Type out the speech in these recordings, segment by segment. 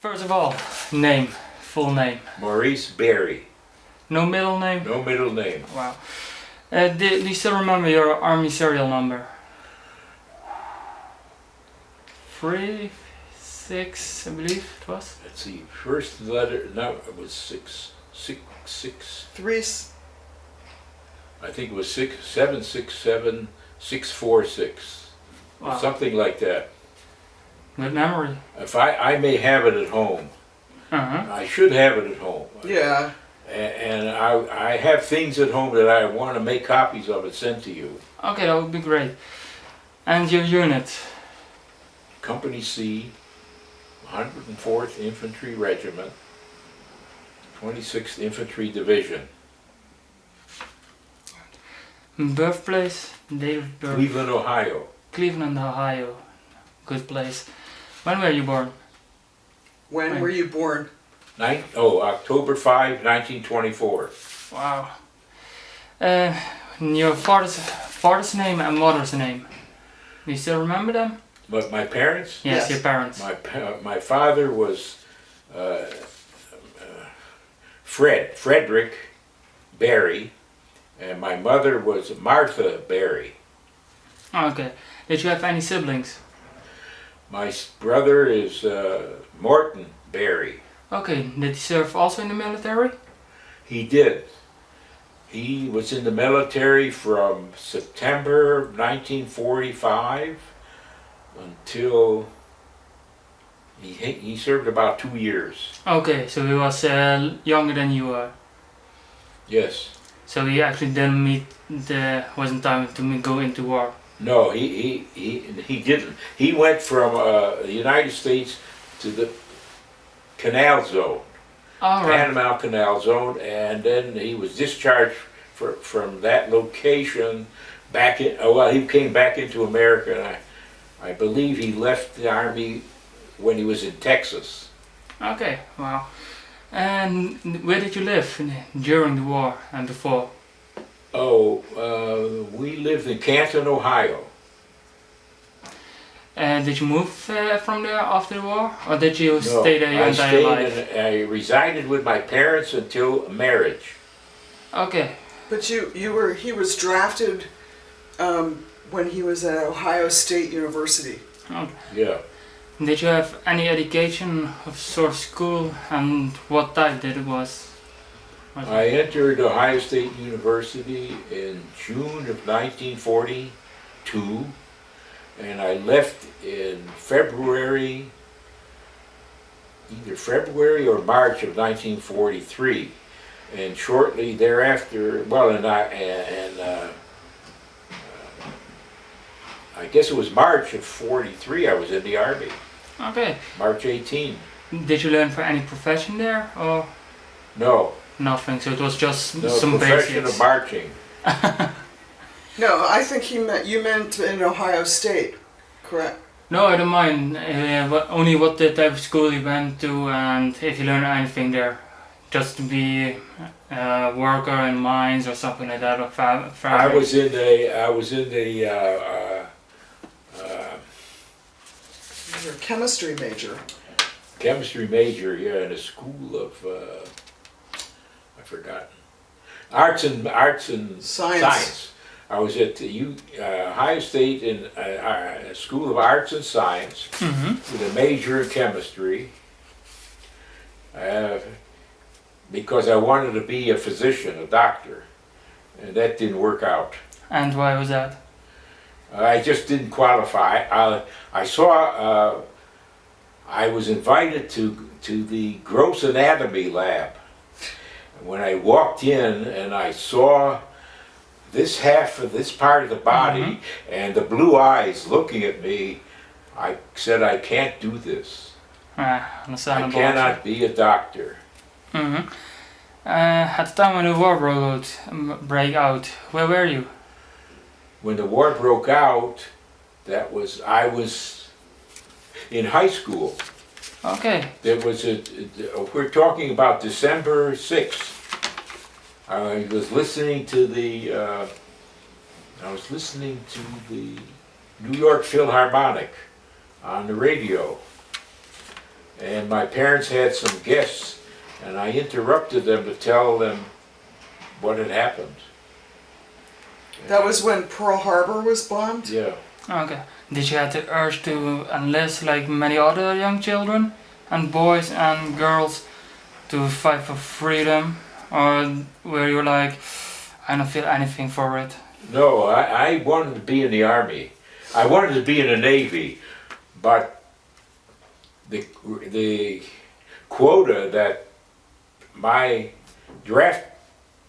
First of all, name, full name. Maurice Berry. No middle name? No middle name. Wow. Do you still remember your army serial number? 3, 6, I believe it was. Let's see, first letter, no, it was six. Three. I think it was 767-646. Wow. Something like that. Good memory. If I may have it at home. I should have it at home. Yeah. And I have things at home that I want to make copies of and send to you. Okay, that would be great. And your unit? Company C, 104th Infantry Regiment, 26th Infantry Division. Birthplace, date of birth? Cleveland, Ohio. Cleveland, Ohio. Good place. When were you born? When were you born? October 5, 1924. Wow. Your father's name and mother's name. Do you still remember them? But my parents? Yes, your parents. My father was Frederick Berry, and my mother was Martha Berry. Okay. Did you have any siblings? My brother is Morton Berry. Okay. Did he serve also in the military? He did. He was in the military from September 1945 until he served about 2 years. Okay, so he was younger than you are. Yes. So he actually didn't wasn't time to go into war. No, he didn't. He went from the United States to the Canal Zone, Panama Canal Zone, and then he was discharged from that location back in. He came back into America, and I believe he left the army when he was in Texas. Okay, wow. And where did you live during the war and before? We lived in Canton, Ohio. Did you move from there after the war, or did you stay there your entire life? I resided with my parents until marriage. Okay. But he was drafted when he was at Ohio State University. Okay. Yeah. Did you have any education of sort of school, and what type did it was? I entered Ohio State University in June of 1942, and I left in either February or March of 1943, and shortly thereafter, I guess it was March of 43 I was in the Army. Okay. March 18. Did you learn for any profession there, or? No. Nothing, so it was just profession some basics. of marching. No, I think you meant in Ohio State, correct? No, I don't mind. Only what the type of school you went to, and if you learned anything there. Just to be a worker in mines or something like that, or I was in the You're a chemistry major. Chemistry major, yeah, in a school of I've forgotten. Arts and Science. I was at the Ohio State in a School of Arts and Science with a major in chemistry. Because I wanted to be a physician, a doctor, and that didn't work out. And why was that? I just didn't qualify. I was invited to the gross anatomy lab. When I walked in and I saw this part of the body and the blue eyes looking at me, I said, I can't do this. I cannot be a doctor. At the time when the war broke out, where were you? When the war broke out, I was in high school. Okay. We're talking about December 6th. I was listening to the New York Philharmonic on the radio, and my parents had some guests, and I interrupted them to tell them what had happened. That was when Pearl Harbor was bombed? Yeah. Okay. Did you have the urge to enlist like many other young children and boys and girls to fight for freedom? Or were you like, I don't feel anything for it? No, I wanted to be in the Army. I wanted to be in the Navy, but the quota that my draft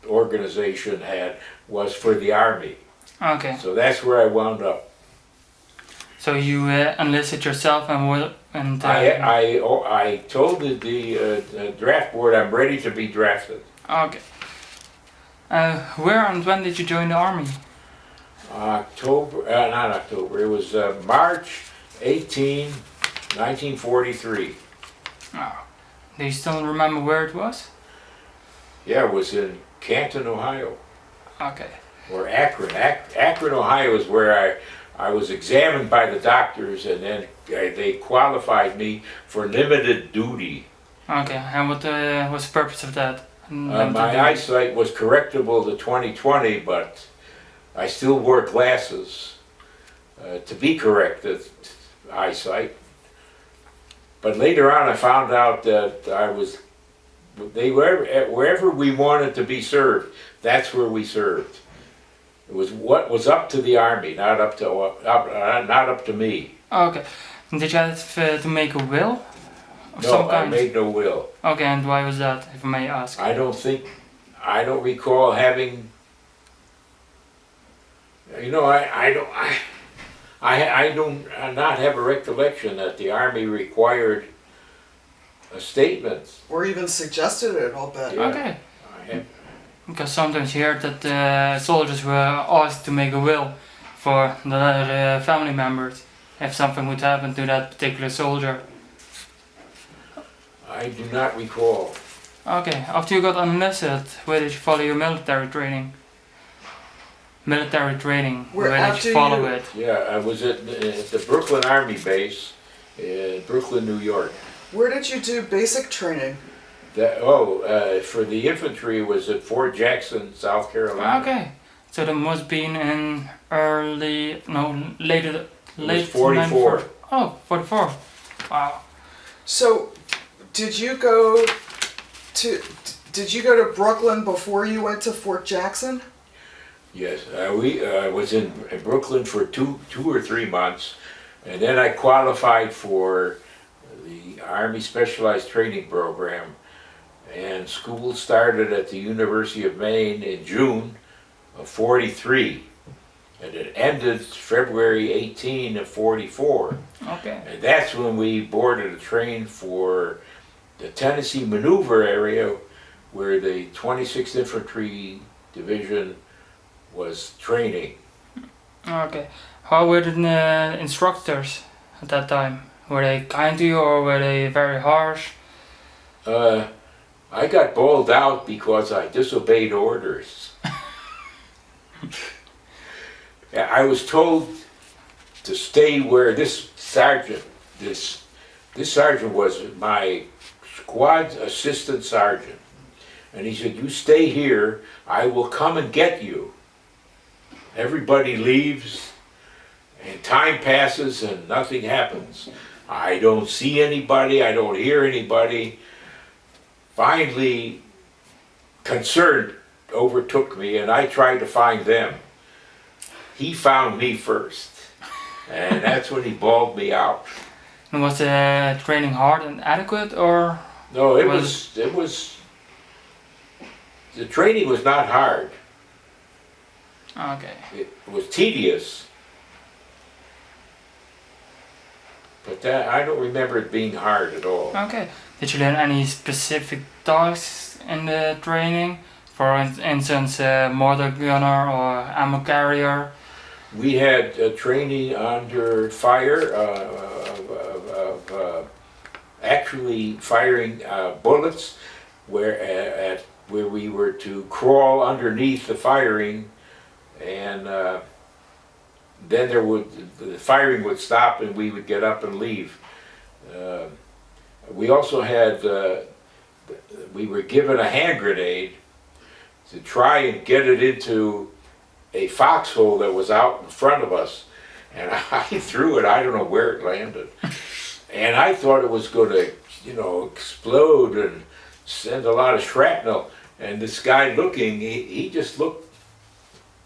organization had was for the Army. Okay. So that's where I wound up. So you enlisted yourself and I told the draft board I'm ready to be drafted. Okay. Where and when did you join the army? Not October, it was March 18, 1943. Oh. Do you still remember where it was? Yeah, it was in Canton, Ohio. Okay. Or Akron. Akron, Ohio is where I was examined by the doctors, and then they qualified me for limited duty. Okay, and what was the purpose of that? My eyesight was correctable to 20/20, but I still wore glasses to be corrected eyesight. But later on I found out that wherever we wanted to be served, that's where we served. It was what was up to the Army, not up to me. Okay. Did you have to make a will? Of No, some kind? I made no will. Okay, and why was that, if I may ask? I don't recall having, you know, I don't not have a recollection that the Army required a statement. Or even suggested it, I'll bet. Yeah. Okay. I have, Because sometimes you hear that soldiers were asked to make a will for the other family members if something would happen to that particular soldier. I do not recall. Okay, after you got enlisted, where did you follow your military training? Military training, where did you follow it? Yeah, I was at the Brooklyn Army Base in Brooklyn, New York. Where did you do basic training? For the infantry it was at Fort Jackson, South Carolina. Okay, so that must be in late was 44. Oh, 44. Wow. So, did you go to Brooklyn before you went to Fort Jackson? Yes, we was in Brooklyn for two or 3 months, and then I qualified for the Army Specialized Training Program, and school started at the University of Maine in June of 43, and it ended February 18 of 44. Okay. And that's when we boarded a train for the Tennessee Maneuver area, where the 26th Infantry Division was training. Okay. How were the instructors at that time? Were they kind to you or were they very harsh? I got bawled out because I disobeyed orders. I was told to stay where this sergeant was my squad assistant sergeant. And he said, "You stay here, I will come and get you." Everybody leaves, and time passes and nothing happens. I don't see anybody, I don't hear anybody. Finally, concern overtook me, and I tried to find them. He found me first, and that's when he bawled me out. And was the training hard and adequate, or? No, it was. The training was not hard. Okay. It was tedious, but I don't remember it being hard at all. Okay. Did you learn any specific tasks in the training? For instance, mortar gunner or ammo carrier? We had training under fire actually firing bullets, where we were to crawl underneath the firing, and then the firing would stop and we would get up and leave. We also had, we were given a hand grenade to try and get it into a foxhole that was out in front of us. And I threw it, I don't know where it landed. And I thought it was going to, you know, explode and send a lot of shrapnel. And this guy looking, he just looked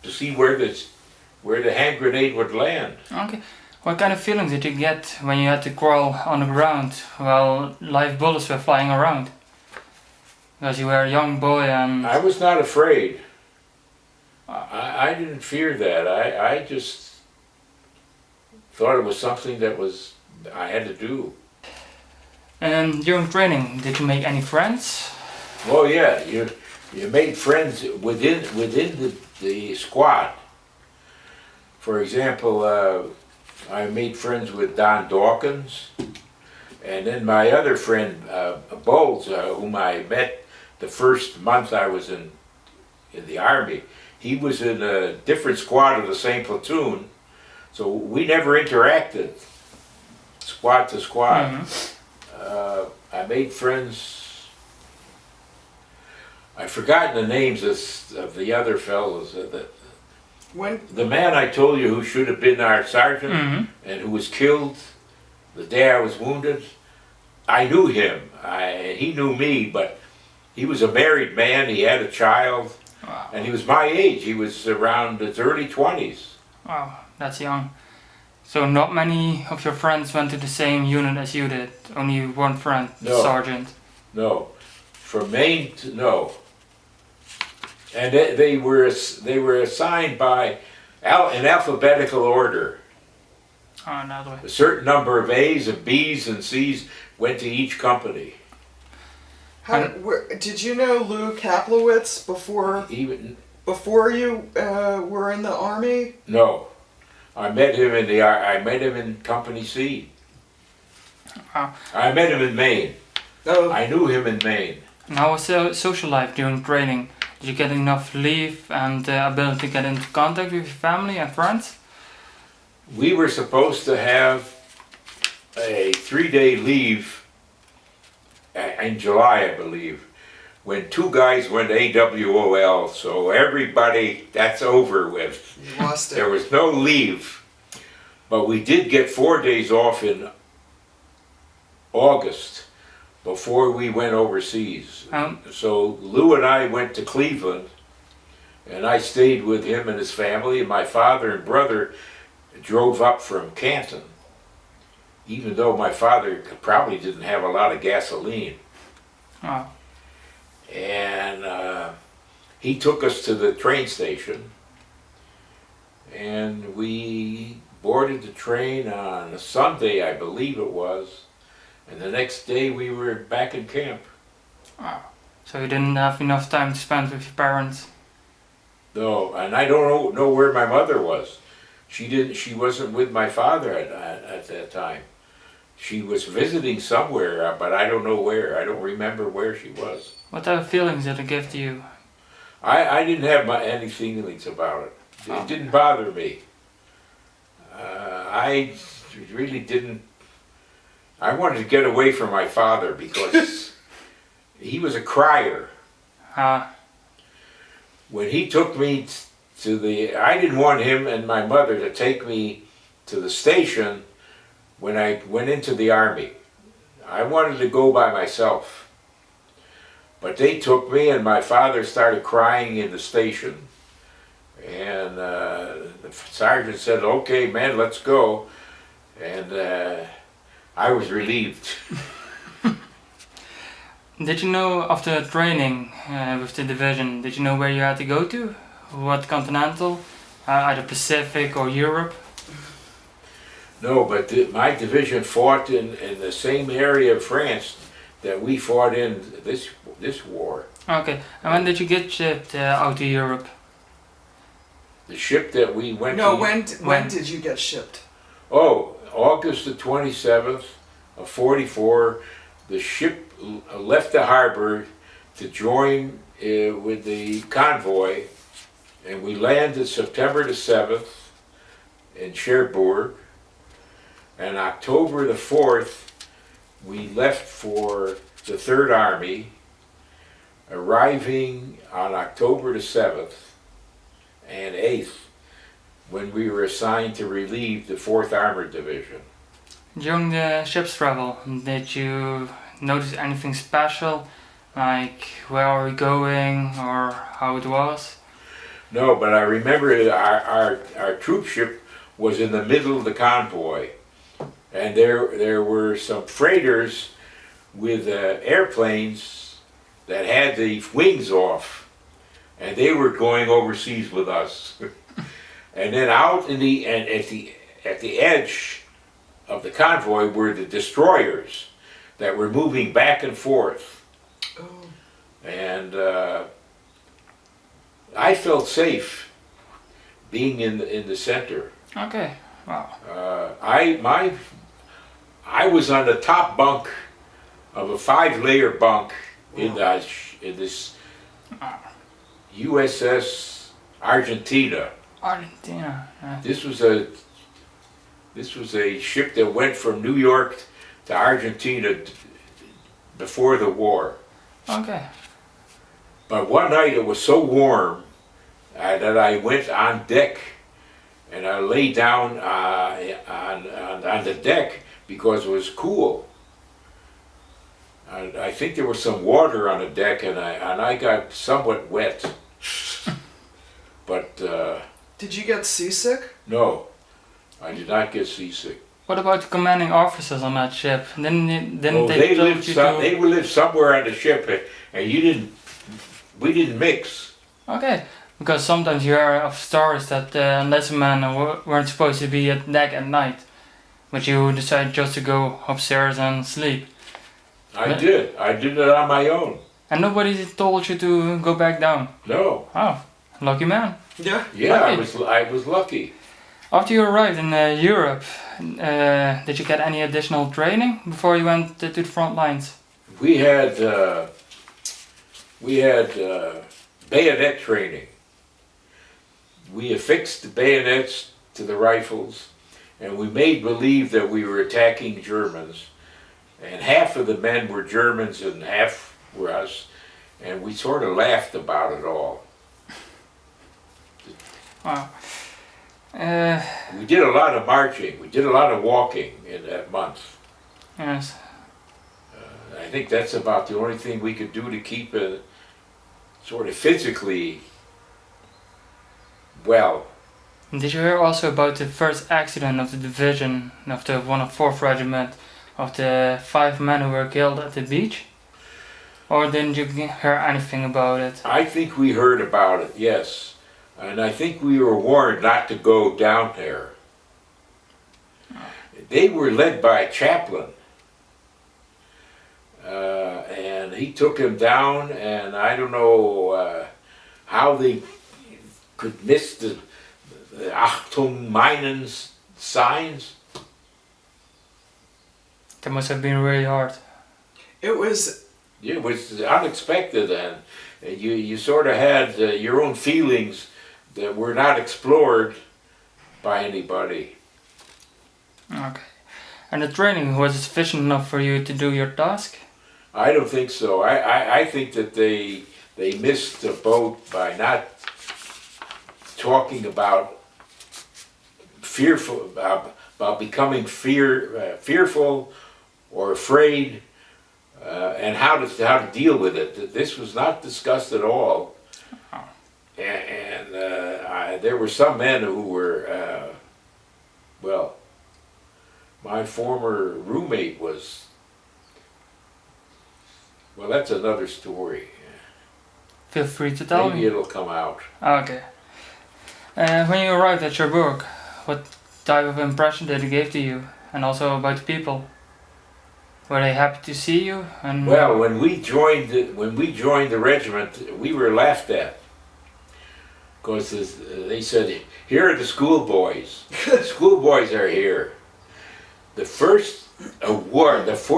to see where the hand grenade would land. Okay. What kind of feelings did you get when you had to crawl on the ground while live bullets were flying around? Because you were a young boy and... I was not afraid. I didn't fear that. I just thought it was something that I had to do. And during training, did you make any friends? Oh yeah, you made friends within the squad. For example, I made friends with Don Dawkins, and then my other friend, Bowles, whom I met the first month I was in the Army. He was in a different squad of the same platoon, so we never interacted, squad to squad. Mm-hmm. I made friends. I've forgotten the names of the other fellows. The man I told you who should have been our sergeant, mm-hmm. and who was killed the day I was wounded, I knew him. He knew me, but he was a married man, he had a child, wow. And he was my age. He was around his early 20s. Wow, that's young. So not many of your friends went to the same unit as you did? Only one friend, no. sergeant? No. From Maine to, no. And they were assigned by in alphabetical order. Oh, that way. A certain number of A's and B's and C's went to each company. Did you know Lou Kaplowitz before you were in the Army? No, I met him in Company C. I met him in Maine. Oh. I knew him in Maine. And how was social life during training? Did you get enough leave and the ability to get into contact with your family and friends? We were supposed to have a 3-day leave in July, I believe, when 2 guys went AWOL, so everybody, that's over with. You lost it. There was no leave, but we did get 4 days off in August before we went overseas. So Lou and I went to Cleveland, and I stayed with him and his family, and my father and brother drove up from Canton, even though my father probably didn't have a lot of gasoline. Oh. And he took us to the train station, and we boarded the train on a Sunday, I believe it was, and the next day we were back in camp. Oh. So you didn't have enough time to spend with your parents? No, and I don't know where my mother was. She wasn't with my father at that time. She was visiting somewhere, but I don't know where. I don't remember where she was. What type of feelings did it give to you? I didn't have any feelings about it. It didn't bother me. I really didn't. I wanted to get away from my father because he was a crier. When he took me I didn't want him and my mother to take me to the station when I went into the Army. I wanted to go by myself. But they took me, and my father started crying in the station. And the sergeant said, "Okay, man, let's go." And I was relieved. Did you know, after training with the division, did you know where you had to go to? What continental? Either Pacific or Europe? No, but my division fought in the same area of France that we fought in this war. Okay, and when did you get shipped out to Europe? The ship that we went to... No, when did you get shipped? Oh, August the 27th of 44, the ship left the harbor to join with the convoy, and we landed September the 7th in Cherbourg, and October the 4th we left for the Third Army, arriving on October the 7th and 8th, when we were assigned to relieve the 4th Armored Division. During the ship's travel, did you notice anything special? Like where are we going or how it was? No, but I remember our troop ship was in the middle of the convoy, and there were some freighters with airplanes that had the wings off, and they were going overseas with us. And then out in the and at the edge of the convoy were the destroyers that were moving back and forth. Oh. And I felt safe being in the center. Okay, wow. I was on the top bunk of a 5-layer bunk in this USS Argentina. Argentina. Yeah. This was a ship that went from New York to Argentina before the war. Okay. But one night it was so warm that I went on deck and I lay down on the deck because it was cool. I think there was some water on the deck and I got somewhat wet. But Did you get seasick? no, I did not get seasick. What about the commanding officers on that ship? Didn't Oh, they they told you lived somewhere on the ship, and we didn't mix. Okay, because sometimes you hear of stories that enlistment men weren't supposed to be at deck at night, but you decided just to go upstairs and sleep. I did it on my own. And nobody told you to go back down. No. Oh, lucky man. Yeah. Yeah, Right. I was lucky. After you arrived in Europe, did you get any additional training before you went to the front lines? We had bayonet training. We affixed the bayonets to the rifles, and we made believe that we were attacking Germans. And half of the men were Germans and half were us, and we sort of laughed about it all. Wow. We did a lot of marching. We did a lot of walking in that month. Yes. I think that's about the only thing we could do to keep it sort of physically well. Did you hear also about the first accident of the division of the 104th Regiment of the 5 men who were killed at the beach? Or didn't you hear anything about it? I think we heard about it, yes. And I think we were warned not to go down there. They were led by a chaplain. And he took him down, and I don't know how they could miss the Achtung meinen signs. That must have been really hard. It was Unexpected, and you sort of had your own feelings that were not explored by anybody. Okay. And the training, was it sufficient enough for you to do your task? I don't think so. I think that they missed the boat by not talking about about becoming fearful or afraid, and how to deal with it. This was not discussed at all. And there were some men who were, well, my former roommate was, well, that's another story. Feel free to tell Maybe me. it'll come out. Okay. When you arrived at your work, what type of impression did it give to you? And also about the people? Were they happy to see you? And Well, when we joined the regiment, we were laughed at. Because they said, here are the schoolboys. Schoolboys are here. The first award, let's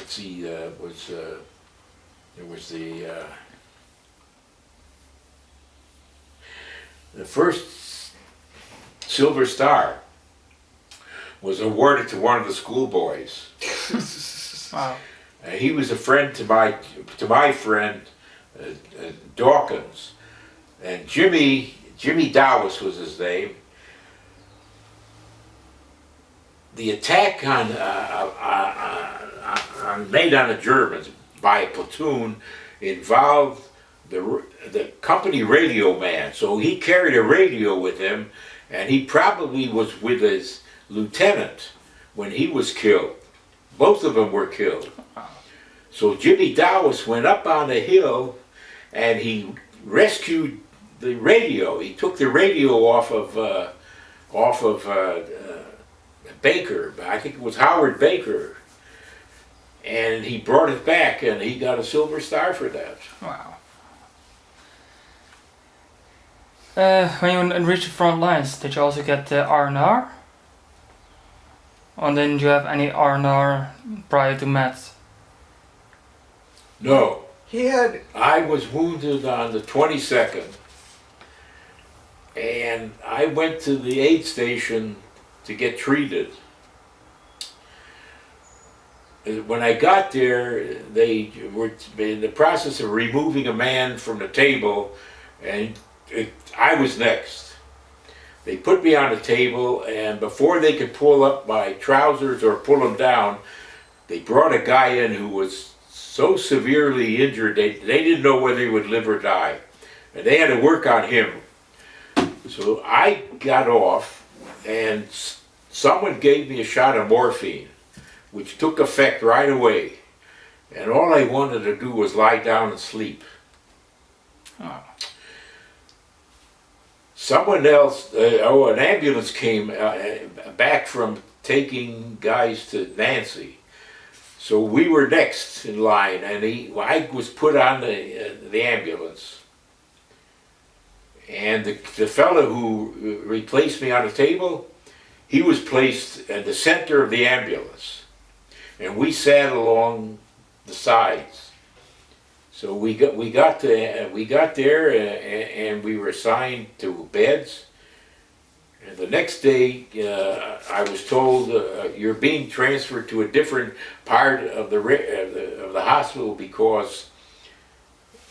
see, there was the first Silver Star was awarded to one of the schoolboys. Wow. He was a friend to my friend Dawkins, and Jimmy Dowis was his name. The attack made on the Germans by a platoon involved the company radio man. So he carried a radio with him, and he probably was with his lieutenant when he was killed. Both of them were killed. So Jimmy Dowis went up on the hill and he rescued the radio. He took the radio off of Baker. I think it was Howard Baker. And he brought it back, and he got a Silver Star for that. Wow. When you reached the front lines, did you also get the R&R? Or didn't you have any R&R prior to Metz? No. He had... I was wounded on the 22nd, and I went to the aid station to get treated. When I got there, they were in the process of removing a man from the table, and I was next. They put me on the table, and before they could pull up my trousers or pull them down, they brought a guy in who was so severely injured they didn't know whether he would live or die. And they had to work on him. So I got off, and someone gave me a shot of morphine, which took effect right away. And all I wanted to do was lie down and sleep. Oh. Someone else, an ambulance came back from taking guys to Nancy. So we were next in line, and I was put on the ambulance. And the fellow who replaced me on the table, he was placed at the center of the ambulance. And we sat along the sides. So we got there and we were assigned to beds. And the next day, I was told you're being transferred to a different part of the hospital because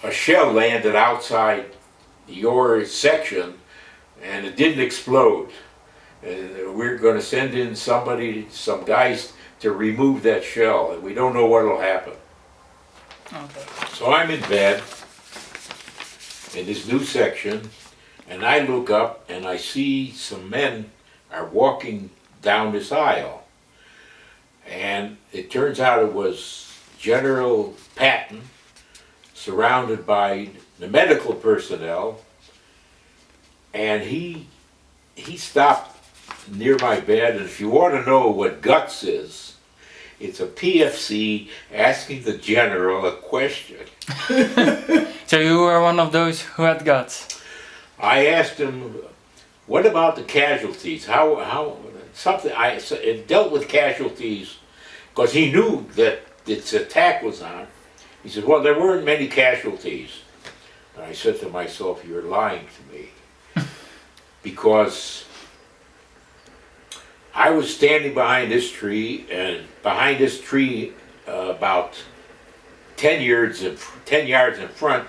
a shell landed outside your section and it didn't explode. And we're going to send in some guys to remove that shell, and we don't know what will happen. Okay. So I'm in bed in this new section, and I look up and I see some men are walking down this aisle. And it turns out it was General Patton, surrounded by the medical personnel, and he stopped near my bed, and if you want to know what guts is, it's a PFC asking the general a question. So you were one of those who had guts? I asked him, what about the casualties? It dealt with casualties, because he knew that its attack was on. He said, well, there weren't many casualties. And I said to myself, you're lying to me. Because I was standing behind this tree, and behind this tree, about 10 yards in front,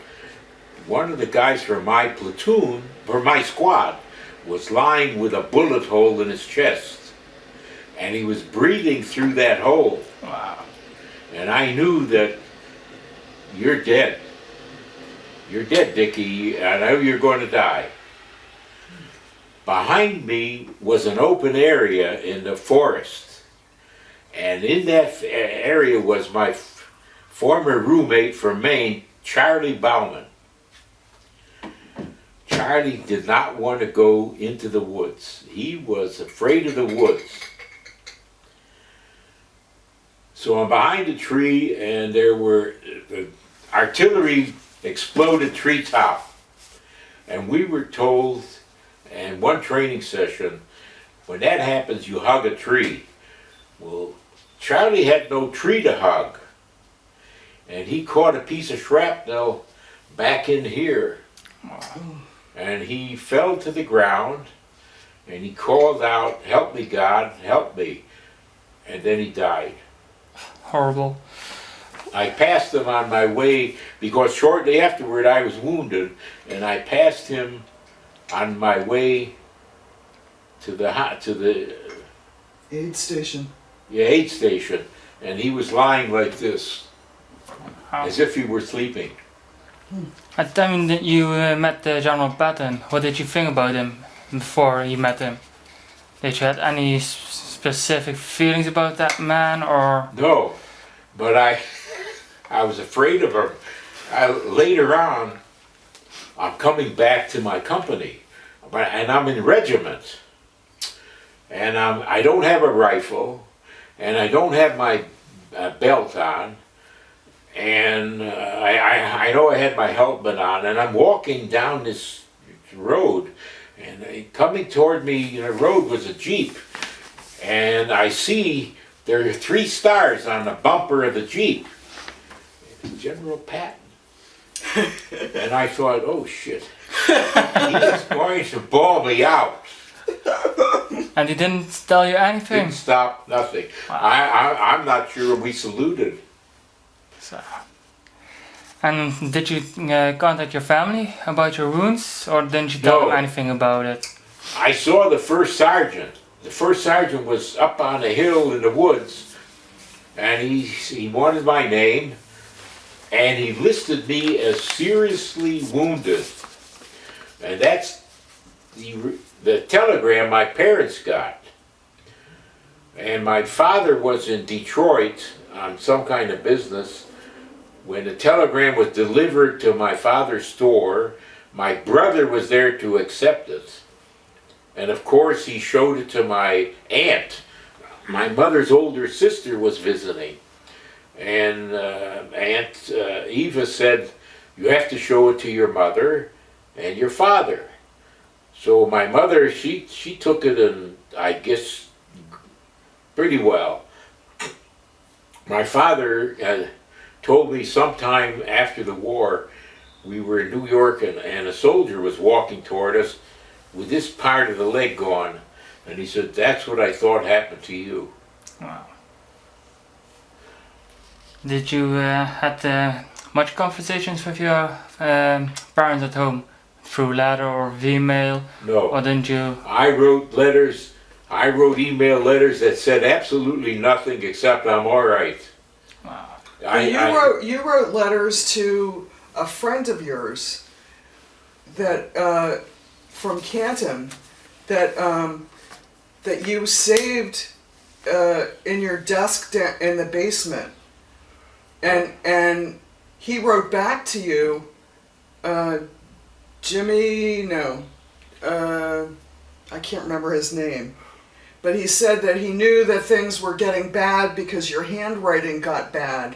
one of the guys from my platoon, or my squad, was lying with a bullet hole in his chest. And he was breathing through that hole. Wow. And I knew that you're dead. You're dead, Dickie. I know you're going to die. Behind me was an open area in the forest, and in that area was my former roommate from Maine, Charlie Bauman. Charlie did not want to go into the woods. He was afraid of the woods. So I'm behind a tree, and there were the artillery exploded treetop, and we were told in one training session, when that happens, you hug a tree. Well, Charlie had no tree to hug, and he caught a piece of shrapnel back in here, and he fell to the ground, and he called out, "Help me, God, help me." And then he died. Horrible. I passed him on my way, because shortly afterward I was wounded, and I passed him on my way to the Aid station. aid station, and he was lying like this, Wow. as if he were sleeping. At the time that you met General Patton, what did you think about him before you met him? Did you have any specific feelings about that man, or? No, but I was afraid of him. Later on, I'm coming back to my company, and I'm in regiment, and I don't have a rifle, and I don't have my belt on, and I know I had my helmet on, and I'm walking down this road, and coming toward me in the road was a Jeep, and I see there are 3 stars on the bumper of the Jeep. It's General Patton. And I thought, oh shit, he's going to ball me out. And he didn't tell you anything? Didn't stop, nothing. Wow. I'm not sure we saluted. So. And did you contact your family about your wounds, or didn't you tell No. them anything about it? I saw the first sergeant. The first sergeant was up on a hill in the woods, and he wanted my name, and he listed me as seriously wounded. And that's the telegram my parents got. And my father was in Detroit on some kind of business. When the telegram was delivered to my father's store, my brother was there to accept it. And of course he showed it to my aunt. My mother's older sister was visiting. And Aunt Eva said, you have to show it to your mother and your father. So my mother, she took it, and I guess pretty well. My father told me sometime after the war, we were in New York, and a soldier was walking toward us with this part of the leg gone. And he said, that's what I thought happened to you. Wow. Did you had much conversations with your parents at home? Through letter or email? No. Or didn't you? I wrote letters, I wrote email letters that said absolutely nothing except I'm all right. Wow. You wrote letters to a friend of yours that from Canton that that you saved in your desk in the basement, and he wrote back to you, Jimmy, no, I can't remember his name, but he said that he knew that things were getting bad because your handwriting got bad.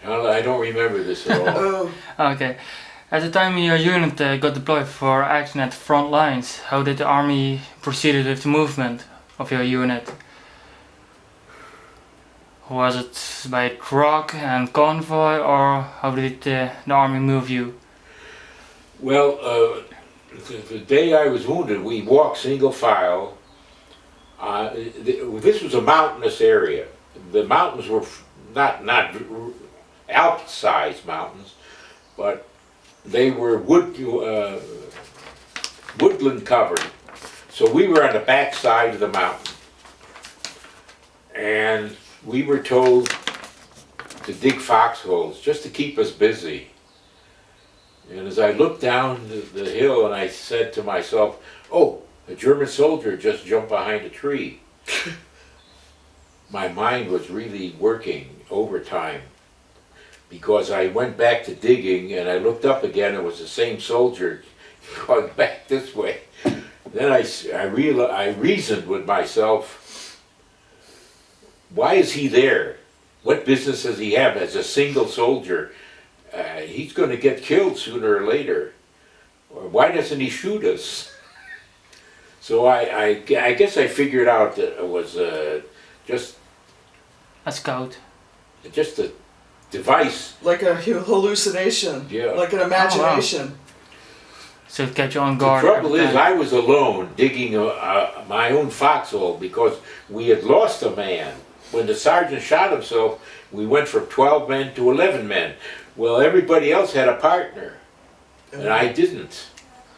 I don't remember this at all. Oh. Okay. At the time your unit got deployed for action at the front lines, how did the army proceed with the movement of your unit? Was it by truck and convoy, or how did the army move you? Well, the day I was wounded, we walked single file. This was a mountainous area. The mountains were not Alp-sized mountains, but they were woodland covered. So we were on the back side of the mountain, and we were told to dig foxholes just to keep us busy. And as I looked down the hill, and I said to myself, oh, a German soldier just jumped behind a tree. My mind was really working overtime, because I went back to digging, and I looked up again, it was the same soldier going back this way. Then I reasoned with myself, why is he there? What business does he have as a single soldier? He's going to get killed sooner or later. Or why doesn't he shoot us? So I guess I figured out that it was just A scout. Just a device. Like a hallucination. Yeah. Like an imagination. So to get you on The guard. trouble every is, time. I was alone digging my own foxhole because we had lost a man. When the sergeant shot himself, we went from 12 men to 11 men. Well, everybody else had a partner, and I didn't.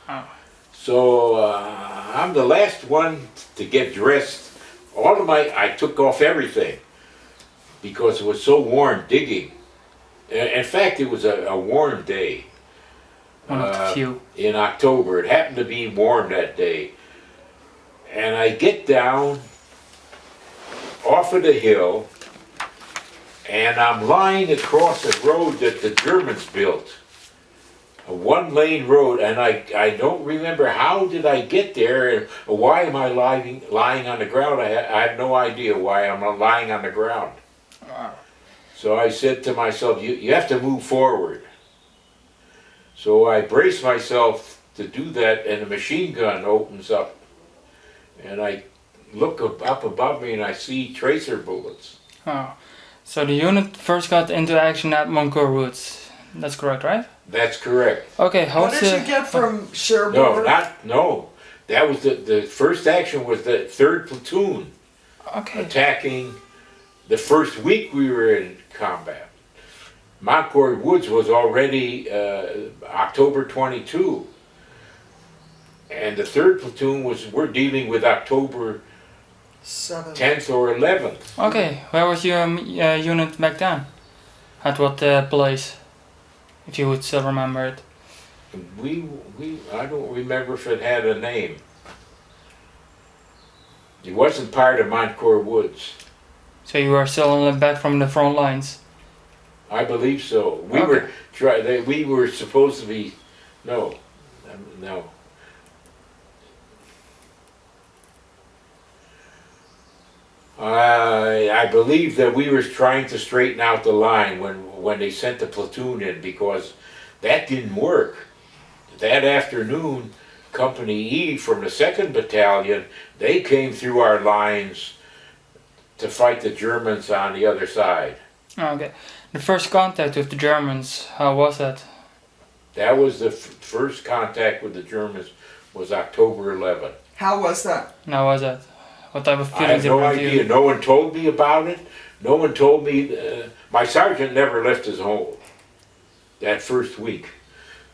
Oh. So I'm the last one to get dressed. I took off everything because it was so warm digging. In fact, it was a warm day. One of the few. In October. It happened to be warm that day. And I get down off of the hill, and I'm lying across a road that the Germans built. A one-lane road, and I don't remember how did I get there, and why am I lying on the ground. I have no idea why I'm lying on the ground. Wow. So I said to myself, you have to move forward. So I brace myself to do that, and a machine gun opens up. And I look up above me and I see tracer bullets. Oh. So the unit first got into action at Moncourt Woods. That's correct, right? That's correct. Okay, What did you get from Cherbourg? No. That was the first action was the 3rd platoon Okay. attacking the first week we were in combat. Moncourt Woods was already October 22. And the 3rd platoon we're dealing with October 10th or 11th. Okay, where was your unit back then? At what place? If you would still remember it. I don't remember if it had a name. It wasn't part of Moncourt Woods. So you were still back from the front lines? I believe so. Okay. We were supposed to be, no. I believe that we were trying to straighten out the line when they sent the platoon in, because that didn't work. That afternoon, Company E from the 2nd Battalion, they came through our lines to fight the Germans on the other side. Okay. The first contact with the Germans, how was that? That was the first contact with the Germans, was October 11th. How was that? How was that? What type of I feelings have no did it idea. give you? No one told me about it. No one told me. My sergeant never left his home that first week.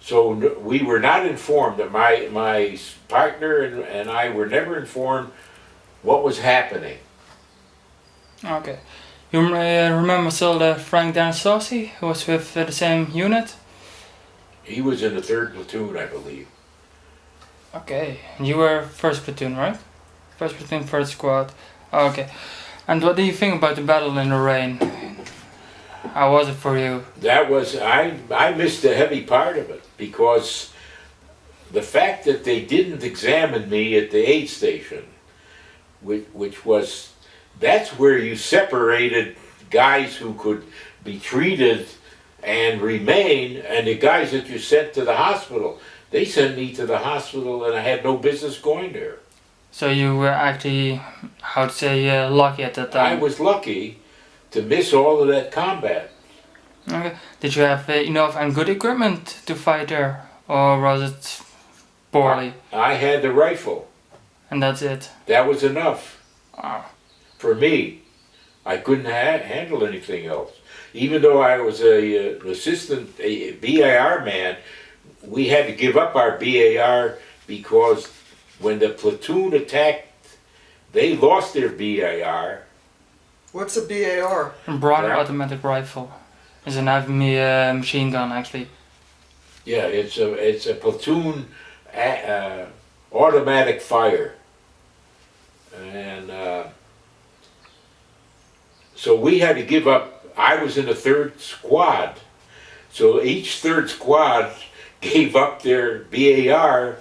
So we were not informed. That my partner and I were never informed what was happening. Okay. You remember still the Frank Danasossi, who was with the same unit? He was in the 3rd platoon, I believe. Okay. You were 1st platoon, right? 1st platoon, 1st squad. Okay. And what do you think about the battle in the rain? How was it for you? That was, I missed the heavy part of it, because the fact that they didn't examine me at the aid station, which was, that's where you separated guys who could be treated and remain, and the guys that you sent to the hospital. They sent me to the hospital and I had no business going there. So you were actually, how to say, lucky at that time? I was lucky to miss all of that combat. Okay. Did you have enough and good equipment to fight there? Or was it poorly? I had the rifle. And that's it? That was enough. Oh. For me. I couldn't handle anything else. Even though I was an assistant, a BAR man, we had to give up our BAR because when the platoon attacked, they lost their BAR. What's a BAR? A broader automatic rifle. It's an heavy machine gun, actually. Yeah, it's a platoon automatic fire. And so we had to give up. I was in the 3rd squad. So each 3rd squad gave up their BAR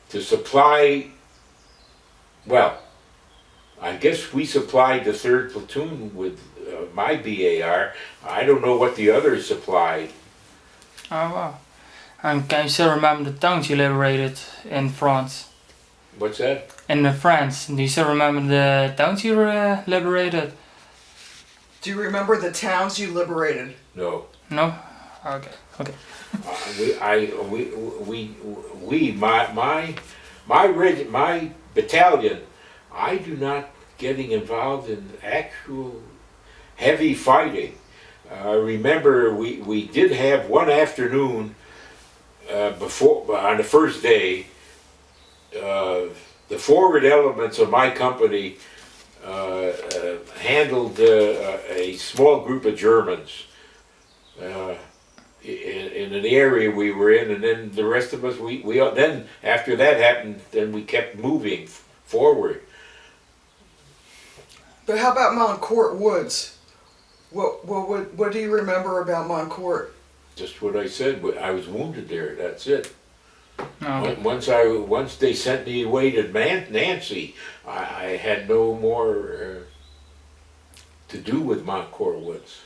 to supply, well, I guess we supplied the 3rd platoon with my BAR. I don't know what the others supplied. Oh wow. And can you still remember the towns you liberated in France? What's that? In France, do you still remember the towns you liberated? Do you remember the towns you liberated? No. No? Okay. Okay. My battalion, I do not getting involved in actual heavy fighting. Remember, we did have one afternoon before on the first day. The forward elements of my company handled a small group of Germans in an area we were in, and then the rest of us, we then after that happened, then we kept moving forward. But how about Montcourt Woods? What do you remember about Montcourt? Just what I said. I was wounded there. That's it. Okay. Once they sent me away to Nancy, I had no more to do with Montcourt Woods.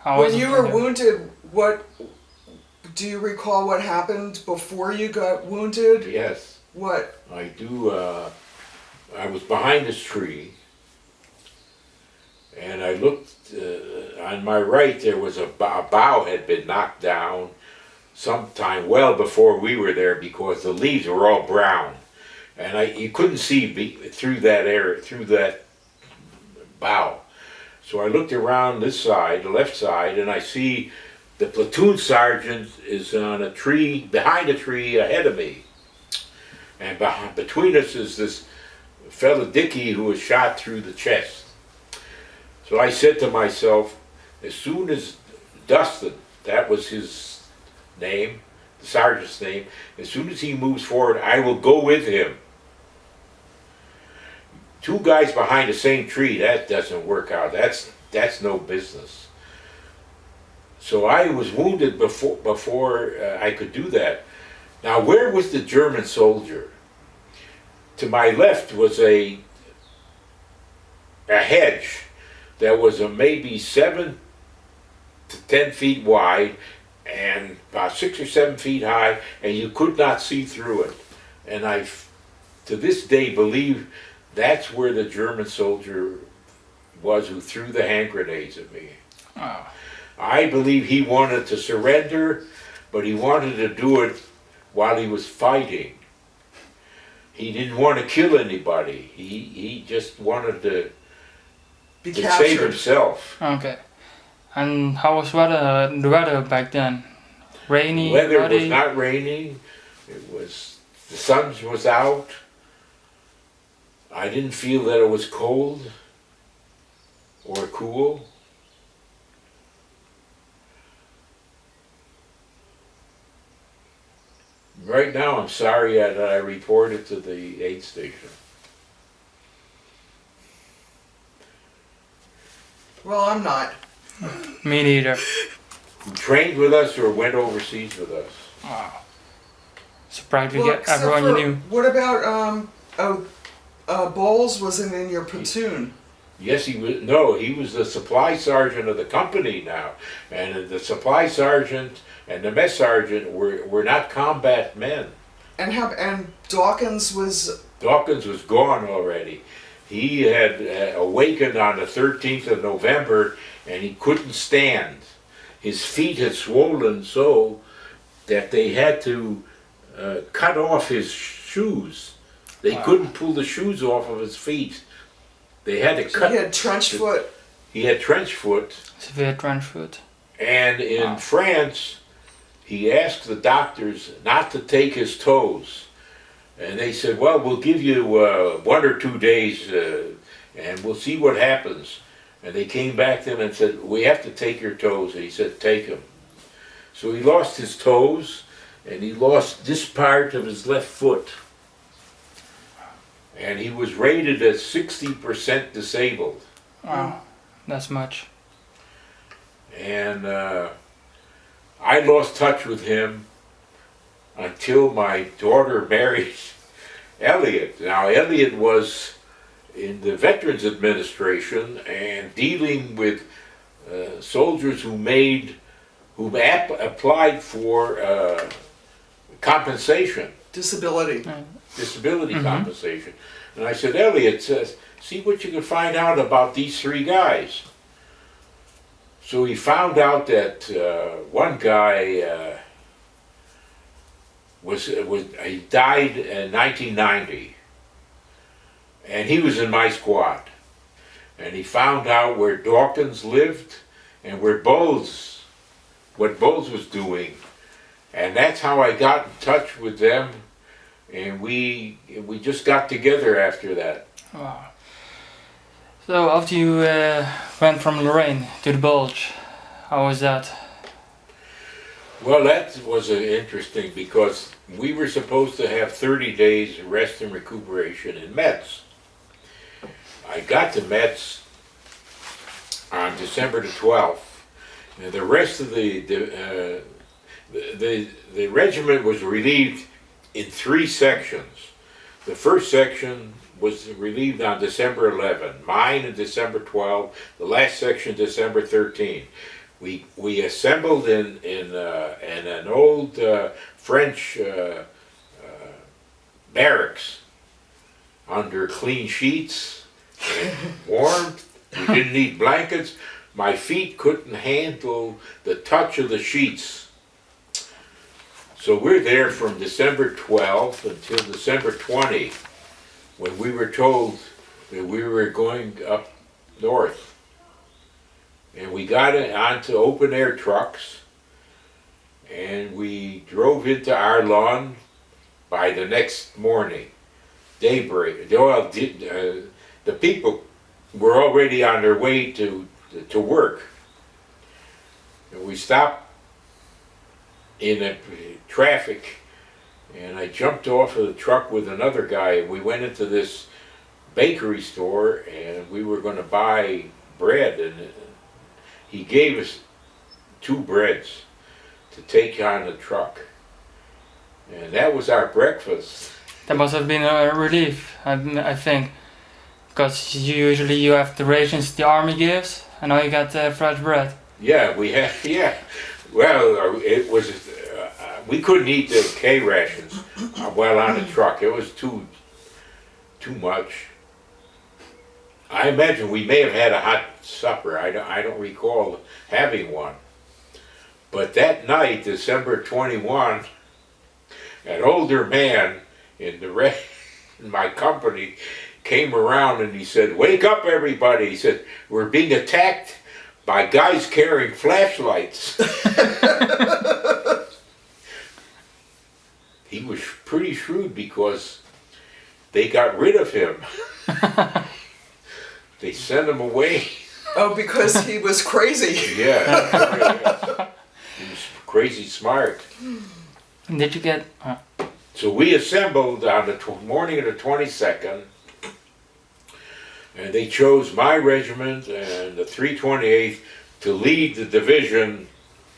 When you were wounded, what do you recall? What happened before you got wounded? Yes. What? I do. I was behind this tree, and I looked on my right. There was a bough had been knocked down sometime well before we were there, because the leaves were all brown, and you couldn't see through that area, through that bough. So I looked around this side, the left side, and I see the platoon sergeant is on a tree, behind a tree ahead of me. And between us is this fellow Dickie who was shot through the chest. So I said to myself, as soon as Dustin, that was his name, the sergeant's name, as soon as he moves forward, I will go with him. Two guys behind the same tree, that doesn't work out. That's no business. So I was wounded before I could do that. Now, where was the German soldier? To my left was a hedge that was maybe 7 to 10 feet wide and about 6 or 7 feet high, and you could not see through it. And I, to this day, believe that's where the German soldier was who threw the hand grenades at me. Oh. I believe he wanted to surrender, but he wanted to do it while he was fighting. He didn't want to kill anybody. He just wanted to save himself. Okay. And how was the weather back then? Rainy? Weather muddy? was not raining. It was, the sun was out. I didn't feel that it was cold or cool. Right now, I'm sorry that I reported to the aid station. Well, I'm not. Me neither. Who trained with us or went overseas with us. Wow. Surprised we Well, get except everyone you for- knew. What about Bowles wasn't in your platoon? Yes, he was. No, he was the supply sergeant of the company now, and the supply sergeant and the mess sergeant were not combat men. And Dawkins was. Dawkins was gone already. He had awakened on the 13th of November, and he couldn't stand. His feet had swollen so that they had to cut off his shoes. They couldn't pull the shoes off of his feet. They had to cut. He had trench foot. He had trench foot. Severe trench foot. And in France, he asked the doctors not to take his toes. And they said, well, we'll give you 1 or 2 days and we'll see what happens. And they came back to him and said, we have to take your toes. And he said, take them. So he lost his toes and he lost this part of his left foot. And he was rated as 60% disabled. Wow, that's much. And I lost touch with him until my daughter married Elliot. Now, Elliot was in the Veterans Administration and dealing with soldiers who applied for compensation. Disability. Disability compensation. And I said, Elliot, see what you can find out about these 3 guys. So we found out that one guy he died in 1990, and he was in my squad. And he found out where Dawkins lived and where what Bowles was doing, and that's how I got in touch with them. And we just got together after that. Wow. So after you went from Lorraine to the Bulge, how was that? Well, that was interesting because we were supposed to have 30 days rest and recuperation in Metz. I got to Metz on December the 12th, and the rest of the regiment was relieved in 3 sections. The first section was relieved on December 11, mine on December 12, the last section December 13. We assembled in an old French barracks under clean sheets, warm. We didn't need blankets. My feet couldn't handle the touch of the sheets. So we're there from December 12th until December 20, when we were told that we were going up north. And we got onto open air trucks, and we drove into Arlon by the next morning, daybreak. Well, the people were already on their way to work. And we stopped in a traffic, and I jumped off of the truck with another guy. We went into this bakery store, and we were going to buy bread, and he gave us 2 breads to take on the truck, and that was our breakfast. That must have been a relief, I think, because usually you have the rations the army gives, and now you got fresh bread. Yeah, we had, yeah. Well, it was, we couldn't eat the K rations while on the truck. It was too much. I imagine we may have had a hot supper. I don't recall having one. But that night, December 21, an older man in my company came around and he said, "Wake up, everybody." He said, "We're being attacked by guys carrying flashlights." He was pretty shrewd because they got rid of him. They sent him away. Oh, because he was crazy. Yeah. He was crazy smart. Did you get... So we assembled on the morning of the 22nd, and they chose my regiment and the 328th to lead the division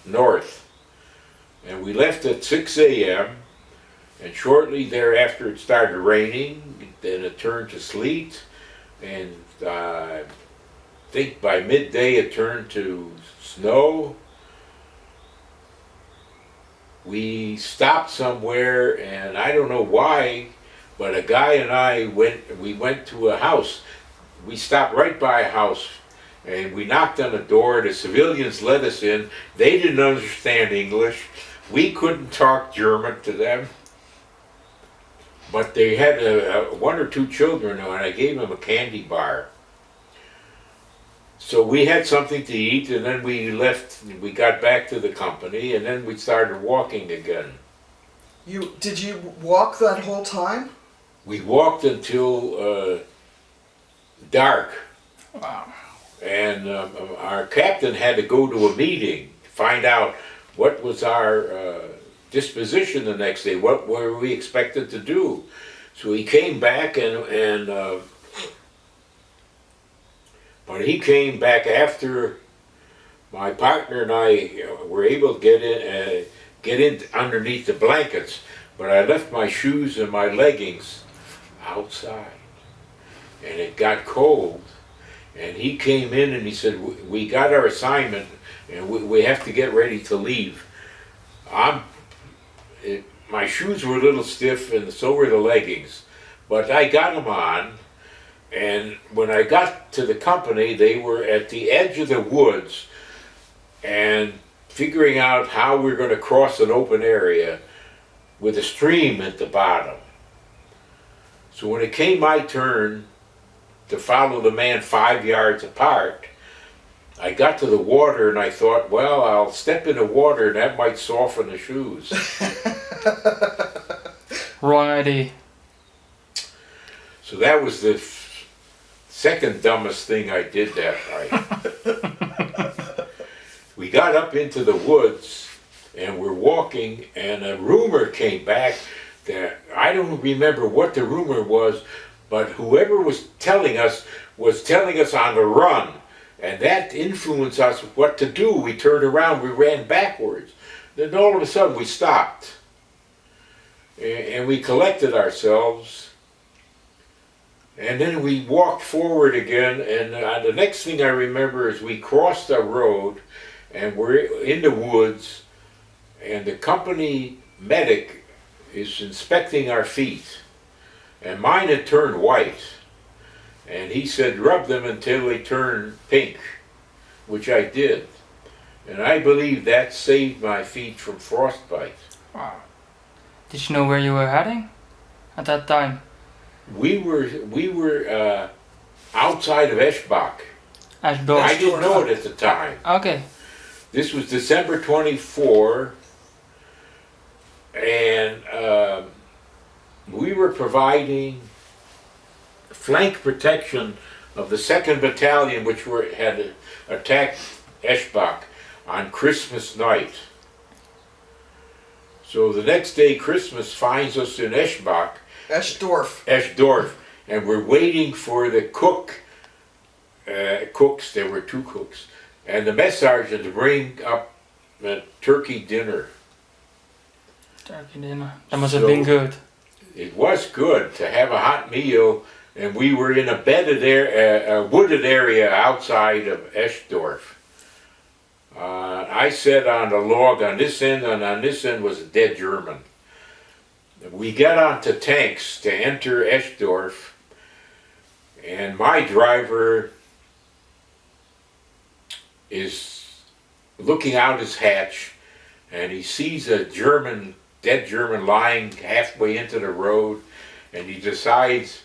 north. And we left at 6 a.m., and shortly thereafter it started raining, then it turned to sleet, and I think by midday it turned to snow. We stopped somewhere, and I don't know why, but a guy and I went to a house. We stopped right by a house, and we knocked on the door. The civilians let us in. They didn't understand English. We couldn't talk German to them. But they had 1 or 2 children, and I gave them a candy bar. So we had something to eat, and then we left. We got back to the company, and then we started walking again. Did you walk that whole time? We walked until dark. Wow. And our captain had to go to a meeting to find out what was our disposition the next day. What were we expected to do? So he came back, but he came back after my partner and I were able to get in underneath the blankets. But I left my shoes and my leggings outside, and it got cold. And he came in and he said, "We got our assignment, and we have to get ready to leave." My shoes were a little stiff, and so were the leggings, but I got them on. And when I got to the company, they were at the edge of the woods, and figuring out how we're going to cross an open area with a stream at the bottom. So when it came my turn to follow the man 5 yards apart, I got to the water and I thought, well, I'll step in the water and that might soften the shoes. Wrong idea. So that was the second dumbest thing I did that night. We got up into the woods and we're walking, and a rumor came back that, I don't remember what the rumor was, but whoever was telling us on the run, and that influenced us what to do. We turned around, we ran backwards. Then all of a sudden we stopped and we collected ourselves, and then we walked forward again, and the next thing I remember is we crossed a road and we're in the woods, and the company medic is inspecting our feet, and mine had turned white, and he said rub them until they turn pink, which I did, and I believe that saved my feet from frostbite. Wow. Did you know where you were heading at that time? We were outside of Eschbach. Ashdorf. I didn't know it at the time. Okay. This was December 24, and we were providing flank protection of the 2nd Battalion, which had attacked Eschbach on Christmas night. So the next day, Christmas finds us in Eschbach. Eschdorf, and we're waiting for the cooks. There were 2 cooks, and the mess sergeant to bring up a turkey dinner. Turkey dinner. That must have been good. It was good to have a hot meal, and we were in a wooded area outside of Eschdorf. I sat on the log on this end, and on this end was a dead German. We got onto tanks to enter Eschdorf, and my driver is looking out his hatch, and he sees a dead German lying halfway into the road, and he decides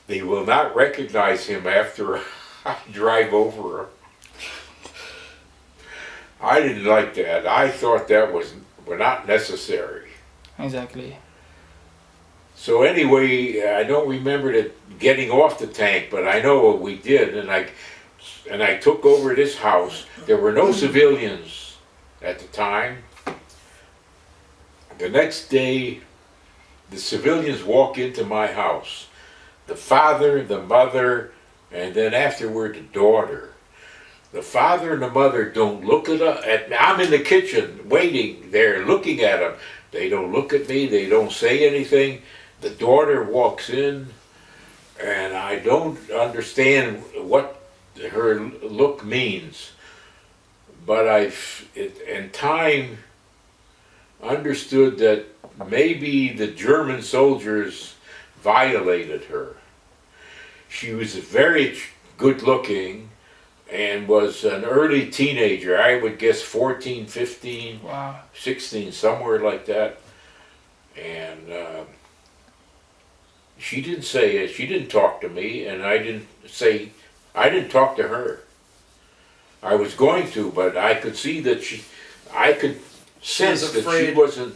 they will not recognize him after I drive over him. I didn't like that. I thought that was not necessary. Exactly. So anyway, I don't remember getting off the tank, but I know what we did, and I took over this house. There were no civilians at the time. The next day, the civilians walk into my house. The father, the mother, and then afterward the daughter. The father and the mother don't look at me. I'm in the kitchen waiting there looking at them. They don't look at me, they don't say anything. The daughter walks in, and I don't understand what her look means, but in time understood that maybe the German soldiers violated her. She was very good looking and was an early teenager. I would guess 14, 15, wow. 16, somewhere like that. And she didn't say it. She didn't talk to me, and I didn't talk to her. I was going to, but I could see that I could sense that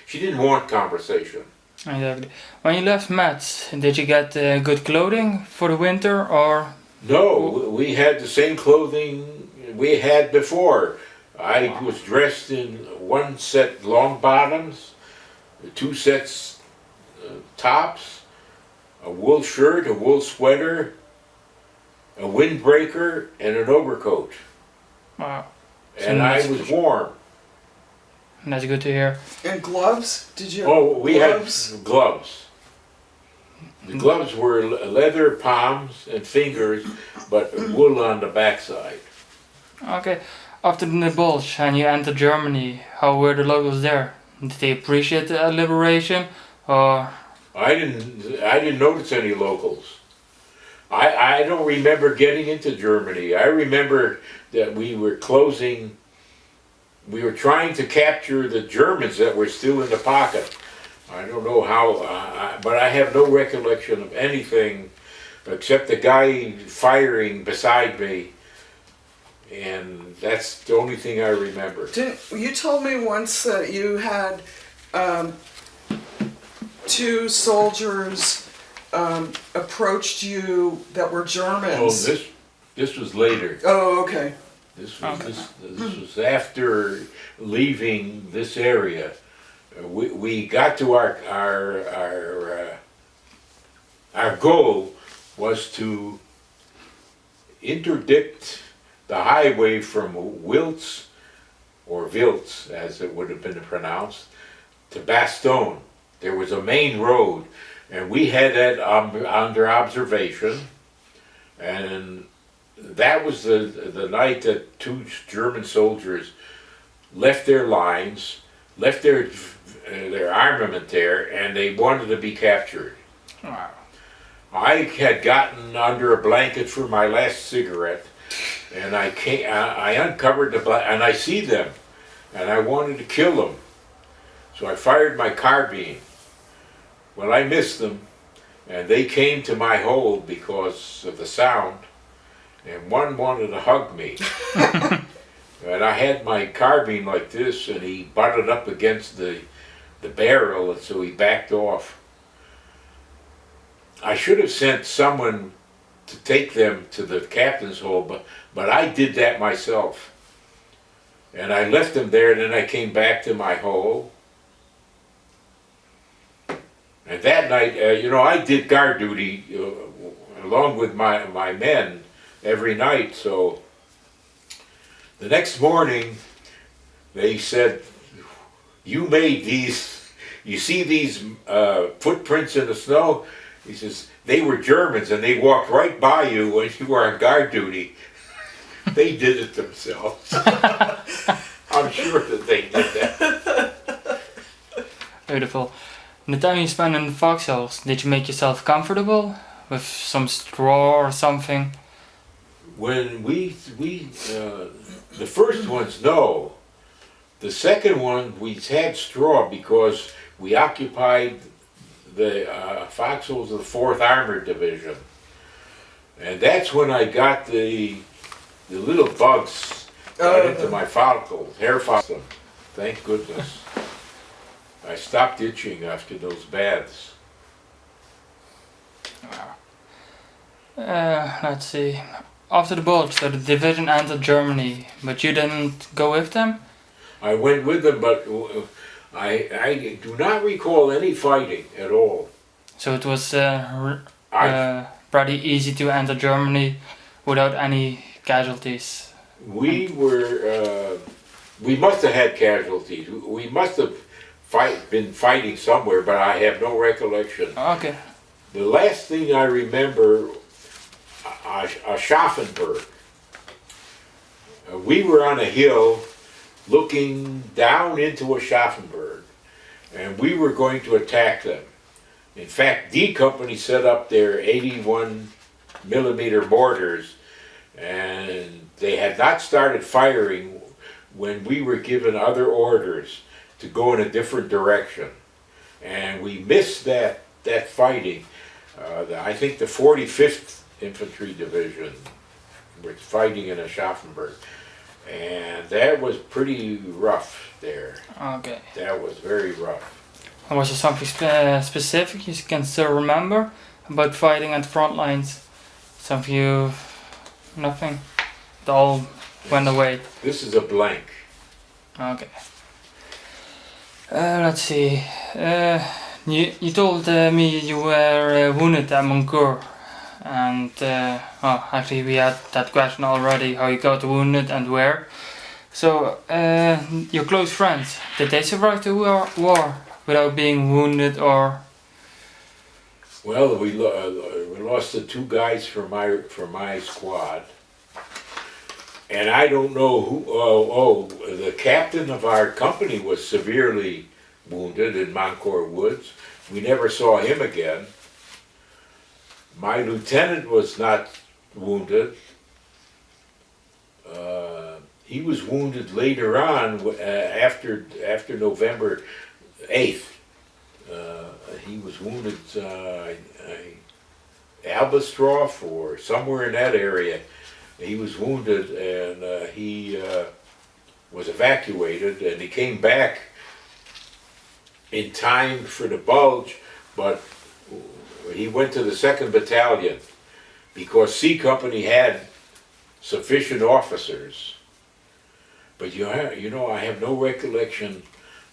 she didn't want conversation. Exactly. When you left Metz, did you get good clothing for the winter, or? No, we had the same clothing we had before. I was dressed in 1 set long bottoms, 2 sets tops, a wool shirt, a wool sweater, a windbreaker, and an overcoat. Wow. And I was warm. That's good to hear. And gloves? Did you have we gloves? had gloves. The gloves were leather palms and fingers, but wool on the backside. Okay. After the Bulge and you entered Germany, how were the locals there? Did they appreciate the liberation, or? I didn't notice any locals. I don't remember getting into Germany. I remember that we were closing we were trying to capture the Germans that were still in the pocket. I don't know how, but I have no recollection of anything except the guy firing beside me, and that's the only thing I remember. You told me once that you had 2 soldiers approached you that were Germans. Oh, this was later. Oh, okay. This was after leaving this area. We got to our goal was to interdict the highway from Wiltz, or Wiltz as it would have been pronounced, to Bastogne. There was a main road, and we had that under observation, and that was the night that 2 German soldiers left their lines, left their armament there, and they wanted to be captured. Wow. I had gotten under a blanket for my last cigarette, and I uncovered the blanket, and I see them, and I wanted to kill them. So I fired my carbine. Well, I missed them, and they came to my hold because of the sound, and one wanted to hug me. And I had my carbine like this, and he butted up against the barrel, and so he backed off. I should have sent someone to take them to the captain's hold, but I did that myself. And I left them there, and then I came back to my hole. And that night, I did guard duty along with my men every night, so the next morning they said, "You made these, you see these footprints in the snow?" He says, "They were Germans and they walked right by you when you were on guard duty." They did it themselves. I'm sure that they did that. Beautiful. In the time you spent in the foxholes, did you make yourself comfortable with some straw or something? When the first ones, no. The second one, we had straw because we occupied the foxholes of the 4th Armored Division. And that's when I got the little bugs got into my follicles, hair follicles. Thank goodness. I stopped itching after those baths. Let's see. After the bulge, so the division entered Germany, but you didn't go with them? I went with them, but I do not recall any fighting at all. So it was pretty easy to enter Germany without any casualties. We must have had casualties. We must have been fighting somewhere, but I have no recollection. Okay. The last thing I remember, Aschaffenburg. We were on a hill looking down into Aschaffenburg, and we were going to attack them. In fact, D Company set up their 81mm mortars, and they had not started firing when we were given other orders to go in a different direction. And we missed that fighting. I think the 45th Infantry Division was fighting in Aschaffenburg. And that was pretty rough there. Okay. That was very rough. Was there something specific you can still remember about fighting at the front lines? Something you... nothing? It all went away. This is a blank. Okay. Let's see. You told me you were wounded at Moncourt. And actually we had that question already, how you got wounded and where. So your close friends, did they survive the war without being wounded or? Well, we lost the 2 guys from my squad, and I don't know who. The captain of our company was severely wounded in Moncourt Woods. We never saw him again. My lieutenant was not wounded. he was wounded later on after November 8th. He was wounded Albestroff or somewhere in that area. He was wounded, and he was evacuated, and he came back in time for the Bulge, but he went to the 2nd Battalion because C Company had sufficient officers. But you know, I have no recollection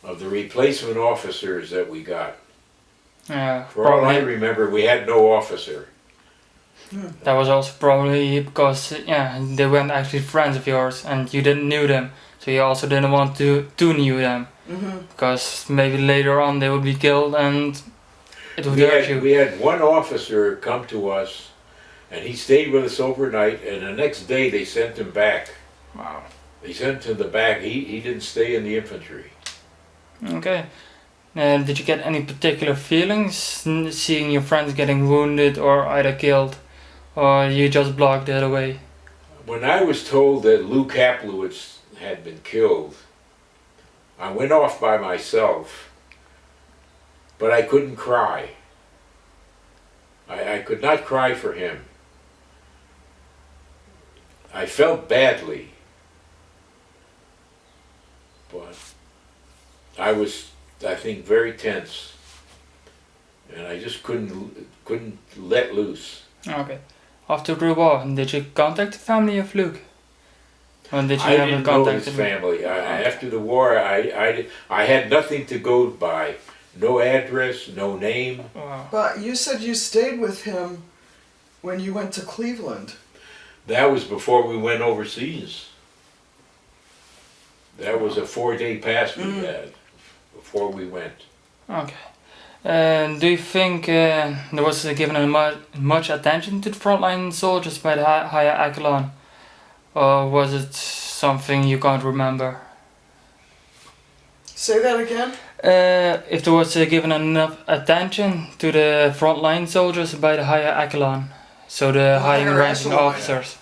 of the replacement officers that we got. Yeah, For all I remember, we had no officer. That was also probably because they weren't actually friends of yours and you didn't knew them, so you also didn't want to knew them, because maybe later on they would be killed and it would hurt you. We had one officer come to us, and he stayed with us overnight, and the next day they sent him back. Wow. They sent him to the back. He didn't stay in the infantry. Okay. Did you get any particular feelings seeing your friends getting wounded or either killed, or you just blocked it away? When I was told that Lou Kaplowitz had been killed, I went off by myself, but I couldn't cry. I could not cry for him. I felt badly, but I was, I think, very tense, and I just couldn't let loose. Okay. After the war, did you contact the family of Luke? Or did you I ever didn't know his contact him? family. After the war, I had nothing to go by. No address, no name. Wow. But you said you stayed with him when you went to Cleveland. That was before we went overseas. That was a 4-day pass we had before we went. Okay. Do you think there was given much attention to the frontline soldiers by the higher echelon? Or was it something you can't remember? Say that again? If there was given enough attention to the frontline soldiers by the higher echelon, so the higher ranking echelon, officers.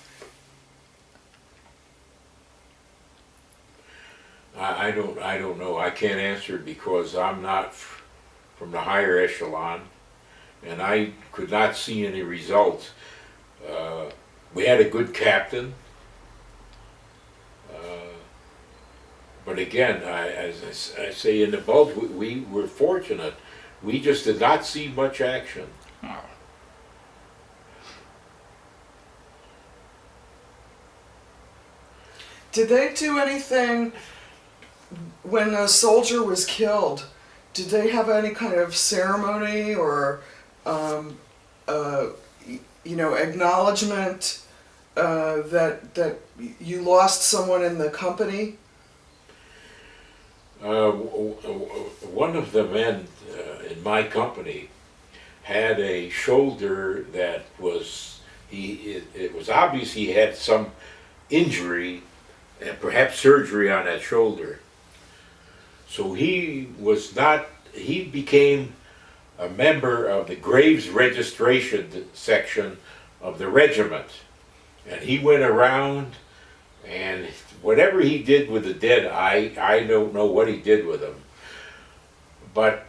I don't know. I can't answer because I'm not from the higher echelon, and I could not see any results. We had a good captain, but again, as I say, in the Bulge, we were fortunate. We just did not see much action. Did they do anything when a soldier was killed? Did they have any kind of ceremony or, acknowledgement that you lost someone in the company? One of the men in my company had a shoulder that was, it was obvious he had some injury and perhaps surgery on that shoulder. So he became a member of the Graves Registration section of the regiment. And he went around, and whatever he did with the dead, I don't know what he did with them. But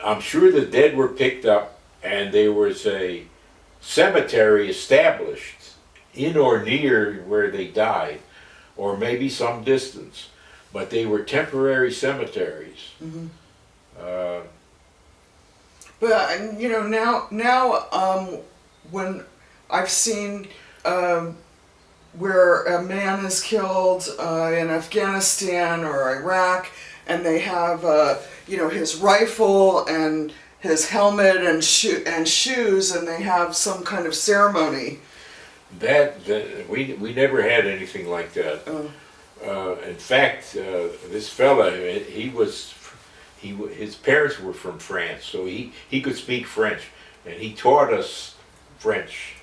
I'm sure the dead were picked up, and there was a cemetery established in or near where they died, or maybe some distance. But they were temporary cemeteries. Mm-hmm. But now when I've seen where a man is killed in Afghanistan or Iraq, and they have his rifle and his helmet and shoes, and they have some kind of ceremony. We never had anything like that. In fact, this fella, his parents were from France, so he could speak French, and he taught us French.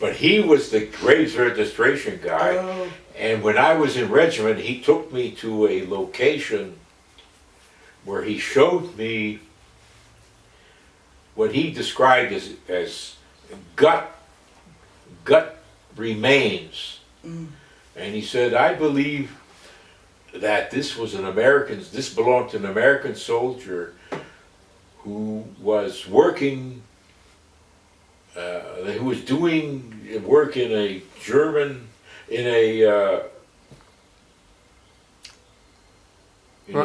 But he was the Graves registration guy, and when I was in regiment, he took me to a location where he showed me what he described as gut remains. And he said, I believe that this belonged to an American soldier who was working, who was doing work in a German, in a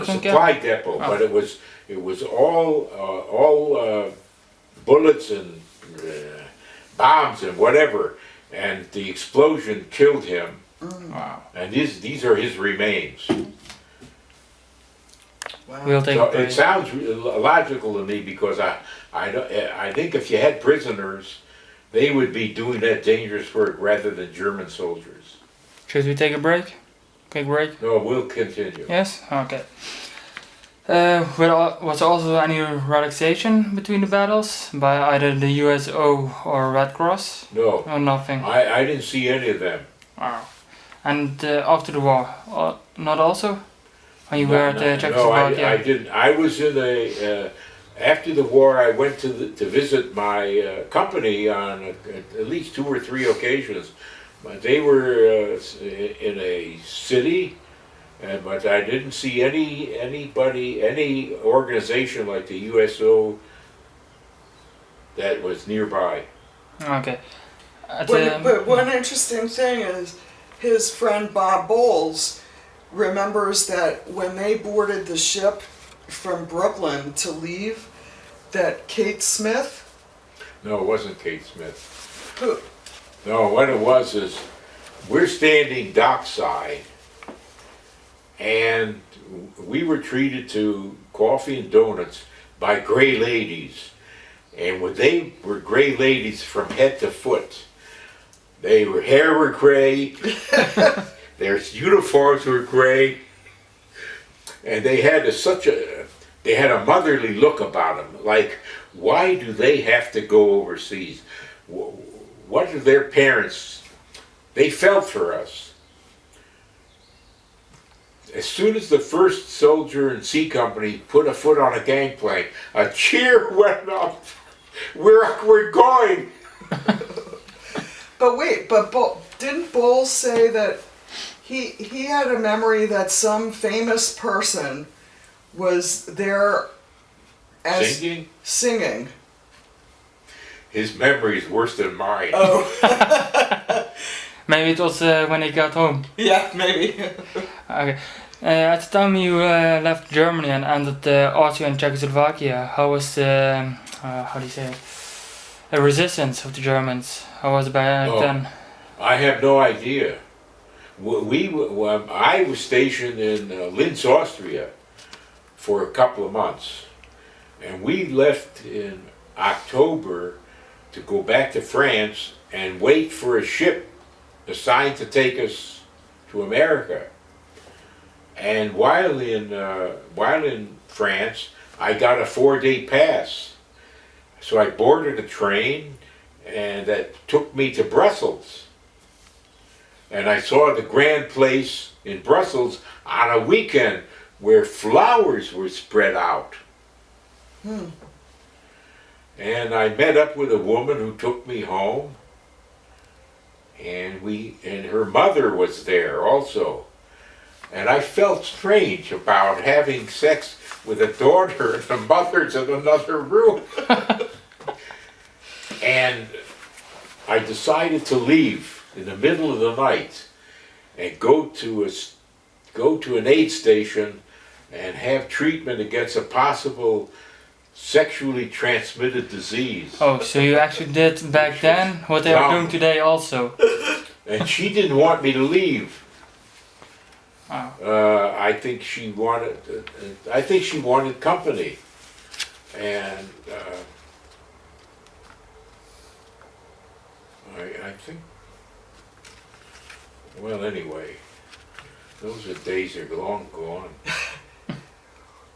supply depot, but it was all bullets and bombs and whatever, and the explosion killed him. Wow. And these are his remains. Wow. We'll take So a break. it sounds logical to me, because I think if you had prisoners, they would be doing that dangerous work rather than German soldiers. Should we take a break? Quick break? No, we'll continue. Yes? Okay. Was also any relaxation between the battles by either the USO or Red Cross? No, Or nothing? I didn't see any of them. Wow. And after the war, not also? When you No, were at no, Czechoslovakia? No, I didn't. I was in after the war, I went to visit my company on at least 2 or 3 occasions. But they were in a city, but I didn't see any organization like the USO that was nearby. Okay. But one interesting thing is his friend Bob Bowles remembers that when they boarded the ship from Brooklyn to leave, that Kate Smith, No, it wasn't Kate Smith. who, No, what it was is, we're standing dockside, and we were treated to coffee and donuts by gray ladies. And they were gray ladies from head to foot. Hair were gray, their uniforms were gray, and they had a motherly look about them. Like, why do they have to go overseas? What do their parents? They felt for us. As soon as the first soldier in C Company put a foot on a gangplank, a cheer went up. We're going. but wait, didn't Bowles say that he had a memory that some famous person was there as singing? His memory is worse than mine. Oh. Maybe it was when he got home. Yeah, maybe. Okay. At the time you left Germany and entered Austria and Czechoslovakia, how was the, how do you say it, the resistance of the Germans? How was it back then? I have no idea. I was stationed in Linz, Austria for a couple of months. And we left in October to go back to France and wait for a ship assigned to take us to America. And while in France, I got a 4-day pass. So I boarded a train, and that took me to Brussels. And I saw the Grand Place in Brussels on a weekend where flowers were spread out. And I met up with a woman who took me home, and her mother was there also. And I felt strange about having sex with a daughter and the mother's in another room. And I decided to leave in the middle of the night and go to an aid station and have treatment against a possible sexually transmitted disease. Oh, so you actually did back then what they are doing today also? And she didn't want me to leave. Oh. I think she wanted company, and I think. Well, anyway, those are days are long gone.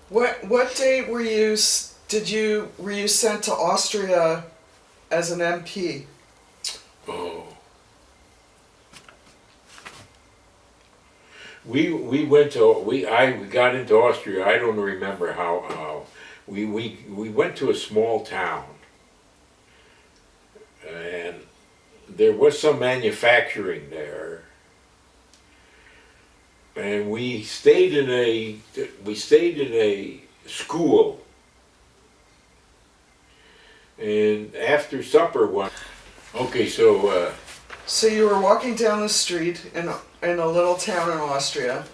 What date were you sent to Austria as an MP? Oh. We got into Austria. I don't remember how we went to a small town, and there was some manufacturing there, and we stayed in a school. And after supper okay, so So you were walking down the street in a little town in Austria.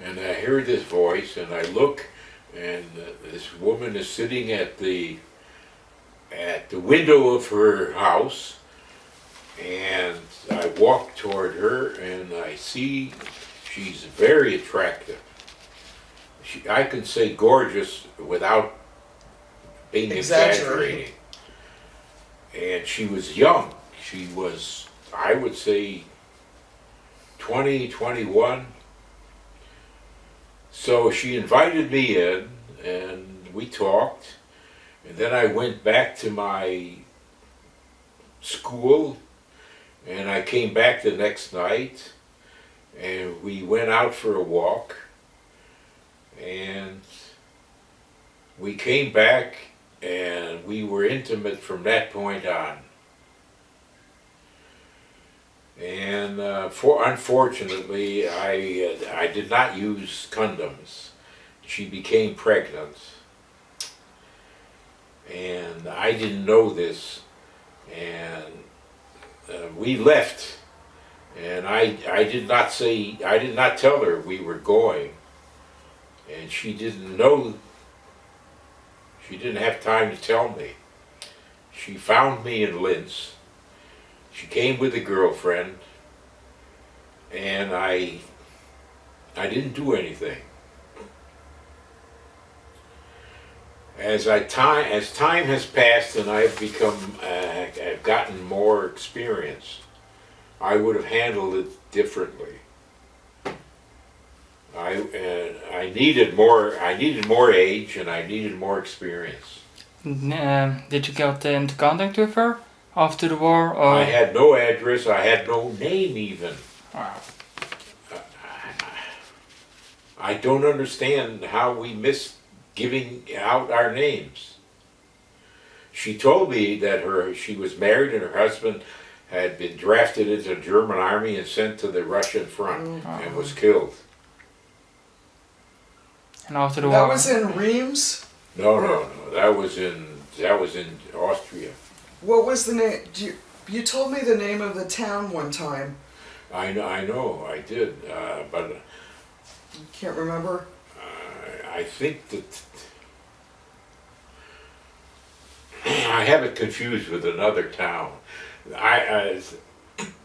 and I hear this voice, and I look, and this woman is sitting at the window of her house, and I walk toward her, and I see she's very attractive. I can say gorgeous without being exaggerating. And she was young. She was, I would say, 20, 21. So she invited me in, and we talked. And then I went back to my school, and I came back the next night, and we went out for a walk, and we came back, and we were intimate from that point on. And unfortunately, I did not use condoms. She became pregnant, and I didn't know this, and we left, and I did not tell her we were going, and she didn't know. She didn't have time to tell me. She found me in Linz. She came with a girlfriend, and I didn't do anything. As time has passed and I've gotten more experience, I would have handled it differently. I needed more age, and I needed more experience. Did you get into contact with her after the war? Or? I had no address. I had no name even. Wow. I don't understand how we missed giving out our names. She told me that she was married and her husband had been drafted into the German army and sent to the Russian front and was killed. And after the That war? was in Reims? No. That was in Austria. What was the name? You told me the name of the town one time. I know, I did, but You can't remember? I think that I have it confused with another town.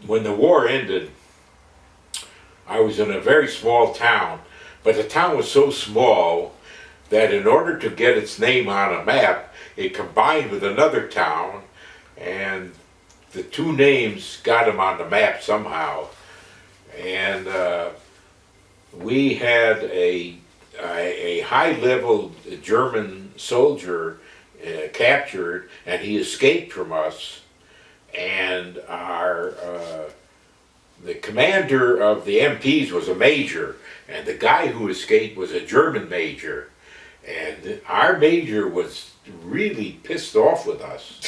When the war ended, I was in a very small town, but the town was so small that in order to get its name on a map, it combined with another town, and the two names got them on the map somehow. And we had a high-level German soldier captured, and he escaped from us. And the commander of the MPs was a major, and the guy who escaped was a German major. And our major was really pissed off with us.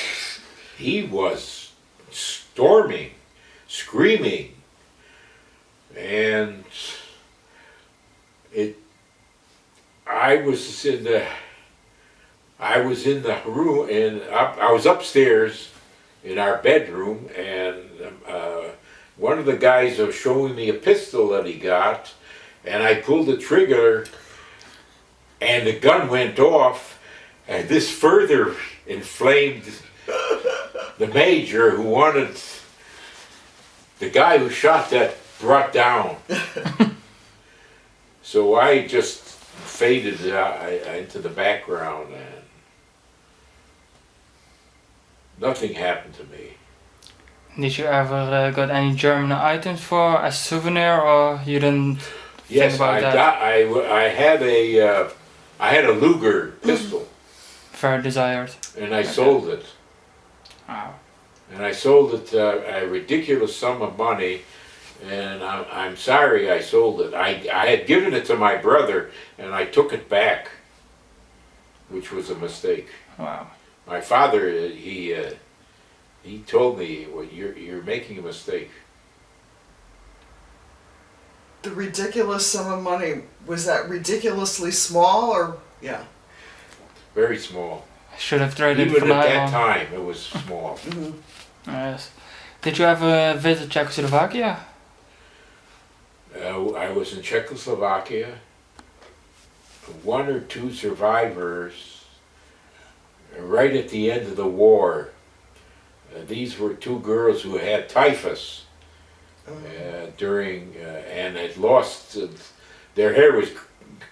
He was storming, screaming, and I was in the room, and I was upstairs in our bedroom, and one of the guys was showing me a pistol that he got, and I pulled the trigger, and the gun went off, and this further inflamed the major, who wanted the guy who shot that brought down. So I just faded into the background, and nothing happened to me. Did you ever got any German items for as souvenir, or you didn't think about that? I had a Luger pistol. Very desired. And I sold it. Wow. And I sold it a ridiculous sum of money, and I'm sorry I sold it. I had given it to my brother, and I took it back, which was a mistake. Wow. My father, he told me, well, you're making a mistake. The ridiculous sum of money, was that ridiculously small or, yeah? Very small. I should have tried it for Even at that nylon. time, it was small. Yes. Did you ever visit Czechoslovakia? I was in Czechoslovakia. One or two survivors, right at the end of the war. These were two girls who had typhus during, and had lost, their hair was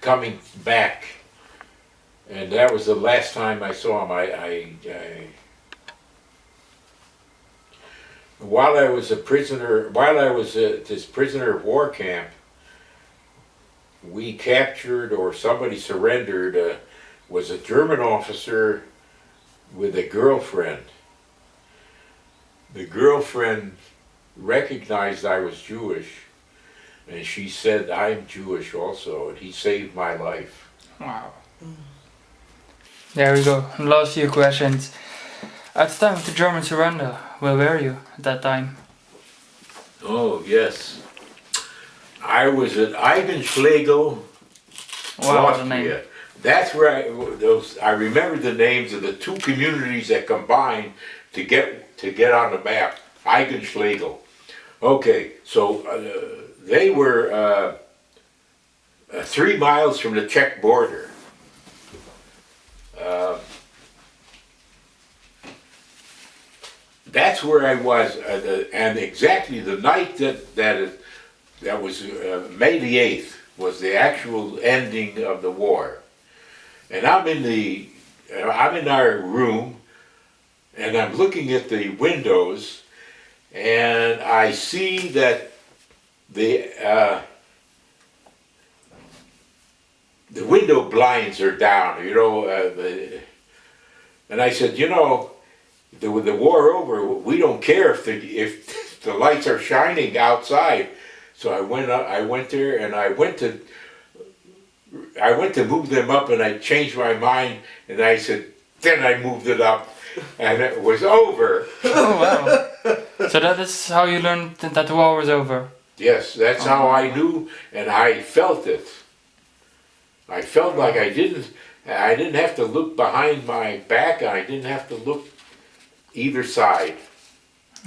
coming back. And that was the last time I saw them. While I was a prisoner, while I was at this prisoner of war camp, we captured, or somebody surrendered, was a German officer with a girlfriend. The girlfriend recognized I was Jewish, and she said, I'm Jewish also, and he saved my life. Wow. There we go. Last few questions. At the time of the German surrender, where were you at that time? Oh, yes. I was at Eigenschlegel, Wow, what a name. Austria. That's where I remember the names of the two communities that combined to get on the map. Eigenschlegel. Okay, so they were 3 miles from the Czech border. That's where I was, and exactly the night that was May the 8th was the actual ending of the war. And I'm in our room, and I'm looking at the windows, and I see that the window blinds are down, you know, and I said, you know, with the war over, we don't care if the lights are shining outside. So I went there, and I went to move them up, and I changed my mind, and I said, then I moved it up, and it was over. Oh wow. So that is how you learned that the war was over? Yes, that's how I knew, and I felt it. I felt like I didn't have to look behind my back, and I didn't have to look either side.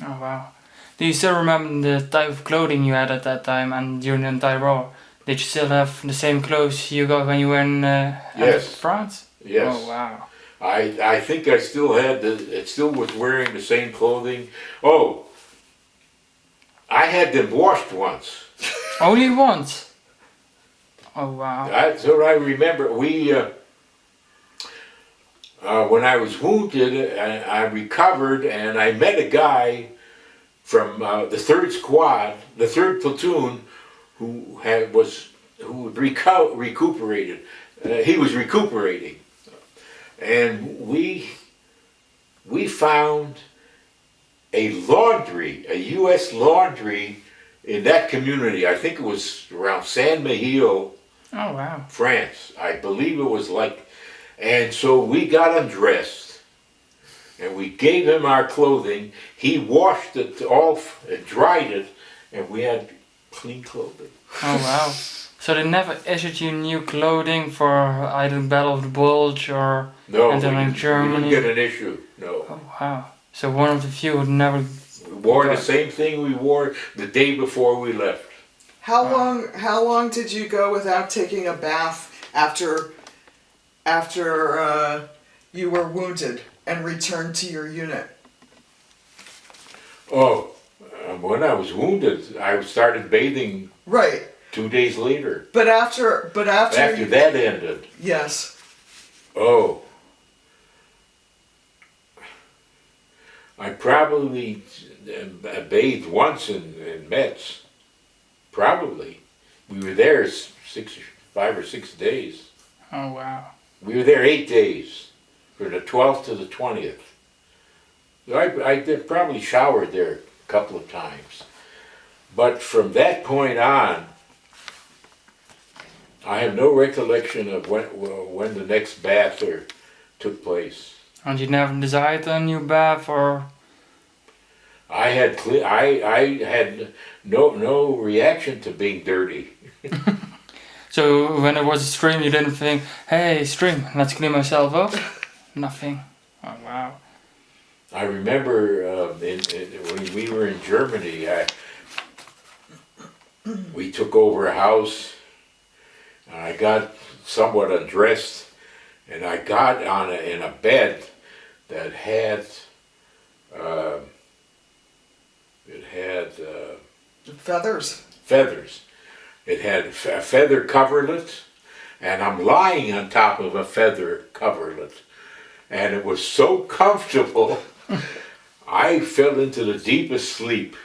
Oh wow. Do you still remember the type of clothing you had at that time and during the entire war? Did you still have the same clothes you got when you were in Yes. France? Yes. Oh wow. I think I still had it still was wearing the same clothing. Oh, I had them washed once. Only once? Oh wow. That's what I remember. When I was wounded, I recovered, and I met a guy from the 3rd Squad, the 3rd Platoon, who recuperated. He was recuperating, and we found a laundry, a U.S. laundry in that community. I think it was around Saint-Méhiel, Oh wow. France. I believe it was like. And so we got undressed, and we gave him our clothing. He washed it off and dried it, and we had clean clothing. Oh wow. So they never issued you new clothing for either Battle of the Bulge or No, entering we Germany? didn't get an issue, no. Oh wow. So one of the few who never... We wore the same thing we wore the day before we left. How long did you go without taking a bath after you were wounded and returned to your unit? Oh, when I was wounded, I started bathing Right. 2 days later. But after After that ended. Yes. Oh. I probably bathed once in Metz. Probably. We were there 5 or 6 days. Oh wow. We were there 8 days, from the 12th to the 20th. I did probably showered there a couple of times. But from that point on, I have no recollection of when the next bath took place. And you never desired a new bath or I had no reaction to being dirty. So when there was a stream, you didn't think, hey, stream, let's clean myself up? Nothing. Oh, wow. I remember when we were in Germany, we took over a house, and I got somewhat undressed, and I got in a bed that had Feathers. feathers. It had a feather coverlet, and I'm lying on top of a feather coverlet, and it was so comfortable. I fell into the deepest sleep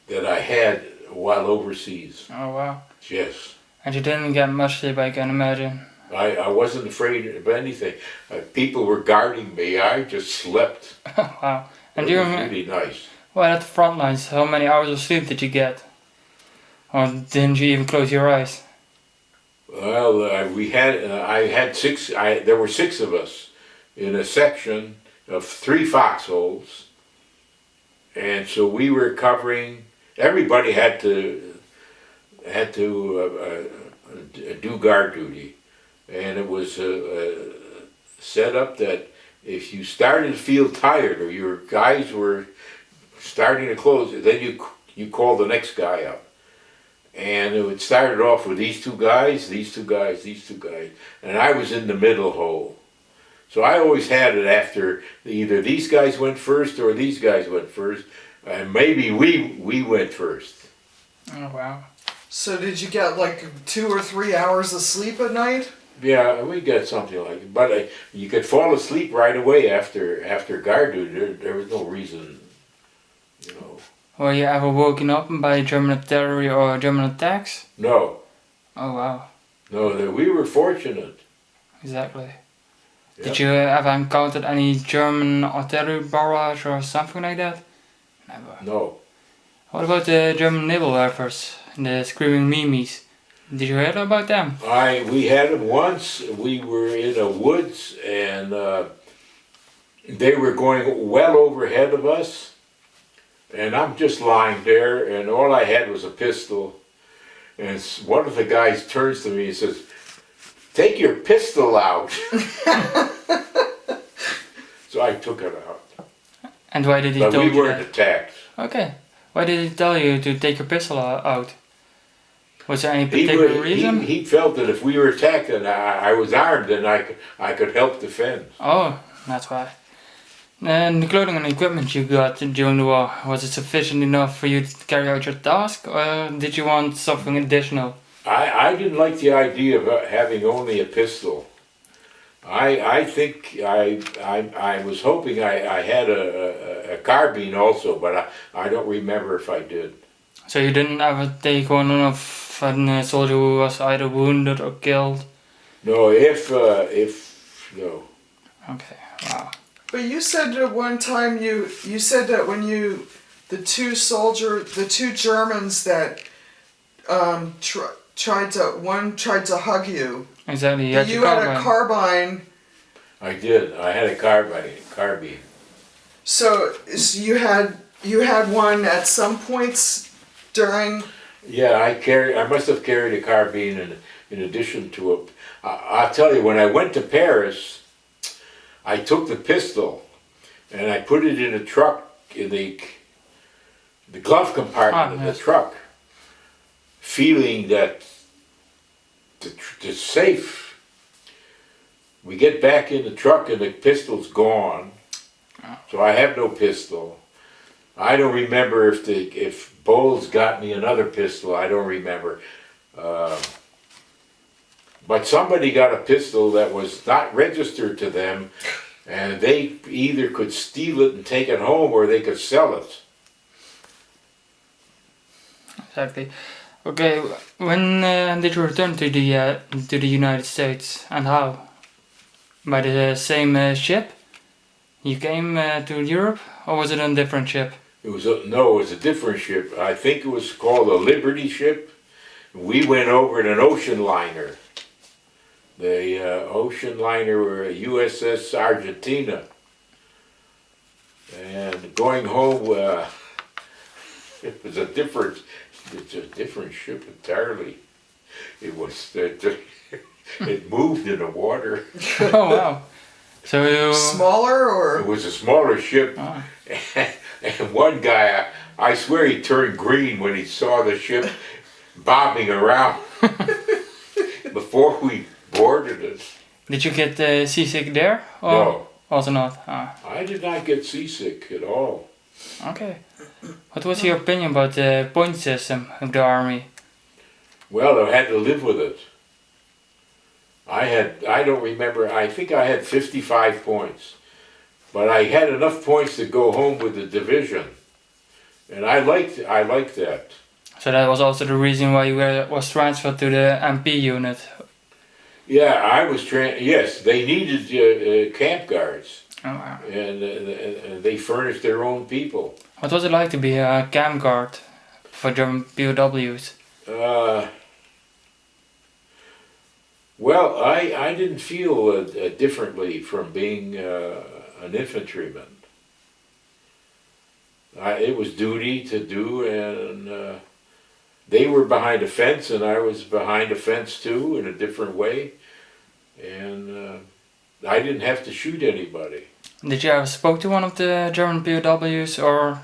that I had while overseas. Oh, wow. Yes. And you didn't get much sleep, I can imagine. I wasn't afraid of anything. People were guarding me. I just slept. Wow. And It was really nice. well, at the front lines, how many hours of sleep did you get? Or didn't you even close your eyes? Well, I had six. There were six of us in a section of 3 foxholes, and so we were covering. Everybody had to do guard duty, and it was set up that if you started to feel tired or your guys were starting to close, then you call the next guy up. And it started off with these two guys, these two guys, these two guys, and I was in the middle hole. So I always had it after either these guys went first or these guys went first, and maybe we went first. Oh, wow. So did you get like 2 or 3 hours of sleep at night? Yeah, we got something like it, but you could fall asleep right away after guard duty. There was no reason, you know. Were you ever woken up by German artillery or German attacks? No. Oh, wow. No, we were fortunate. Exactly. Yeah. Did you ever encounter any German artillery barrage or something like that? Never. No. What about the German Nebelwerfers, the screaming mimes? Did you hear about them? We had them once. We were in a woods, and they were going well overhead of us. And I'm just lying there, and all I had was a pistol. And one of the guys turns to me and says, "Take your pistol out." So I took it out. And why did he But tell we you weren't that? attacked. Okay. Why did he tell you to take your pistol out? Was there any particular reason? He felt that if we were attacked and I was armed, then I could help defend. Oh, that's why. And the clothing and equipment you got during the war, was it sufficient enough for you to carry out your task, or did you want something additional? I didn't like the idea of having only a pistol. I think I was hoping I had a carbine also, but I don't remember if I did. So you didn't ever take one of a soldier who was either wounded or killed? No, no. Okay, wow. But you said at one time you said that when the two Germans that tried to hug you. Exactly, You had a carbine. I did. I had a carbine. So you had one at some points during. Yeah, I must have carried a carbine in addition to a. I'll tell you, when I went to Paris, I took the pistol and I put it in a truck in the glove compartment of the truck, feeling that it's safe. We get back in the truck and the pistol's gone, so I have no pistol. I don't remember if Bowles got me another pistol. I don't remember. But somebody got a pistol that was not registered to them, and they either could steal it and take it home, or they could sell it. Exactly. Okay, when did you return to the United States, and how? By the same ship? You came to Europe, or was it on a different ship? It was it was a different ship. I think it was called a Liberty ship. We went over in an ocean liner. The ocean liner were USS Argentina. And going home, it was it's a different ship entirely. It was, it moved in the water. Oh wow! So you Smaller or? It was a smaller ship, and one guy, I swear he turned green when he saw the ship bobbing around before we boarded it. did you get seasick there? Or No. also not. Ah, I did not get seasick at all. okay. What was your opinion about the point system of the army? Well, I had to live with it. I don't remember, I think I had 55 points. But I had enough points to go home with the division. And I liked that. So that was also the reason why you was transferred to the MP unit. Yeah, I was, yes, they needed camp guards. Oh wow. And they furnished their own people. What was it like to be a camp guard for German POWs? Well, I didn't feel differently from being an infantryman. It was duty to do, and they were behind a fence, and I was behind a fence too, in a different way. And I didn't have to shoot anybody. Did you ever spoke to one of the German POWs, or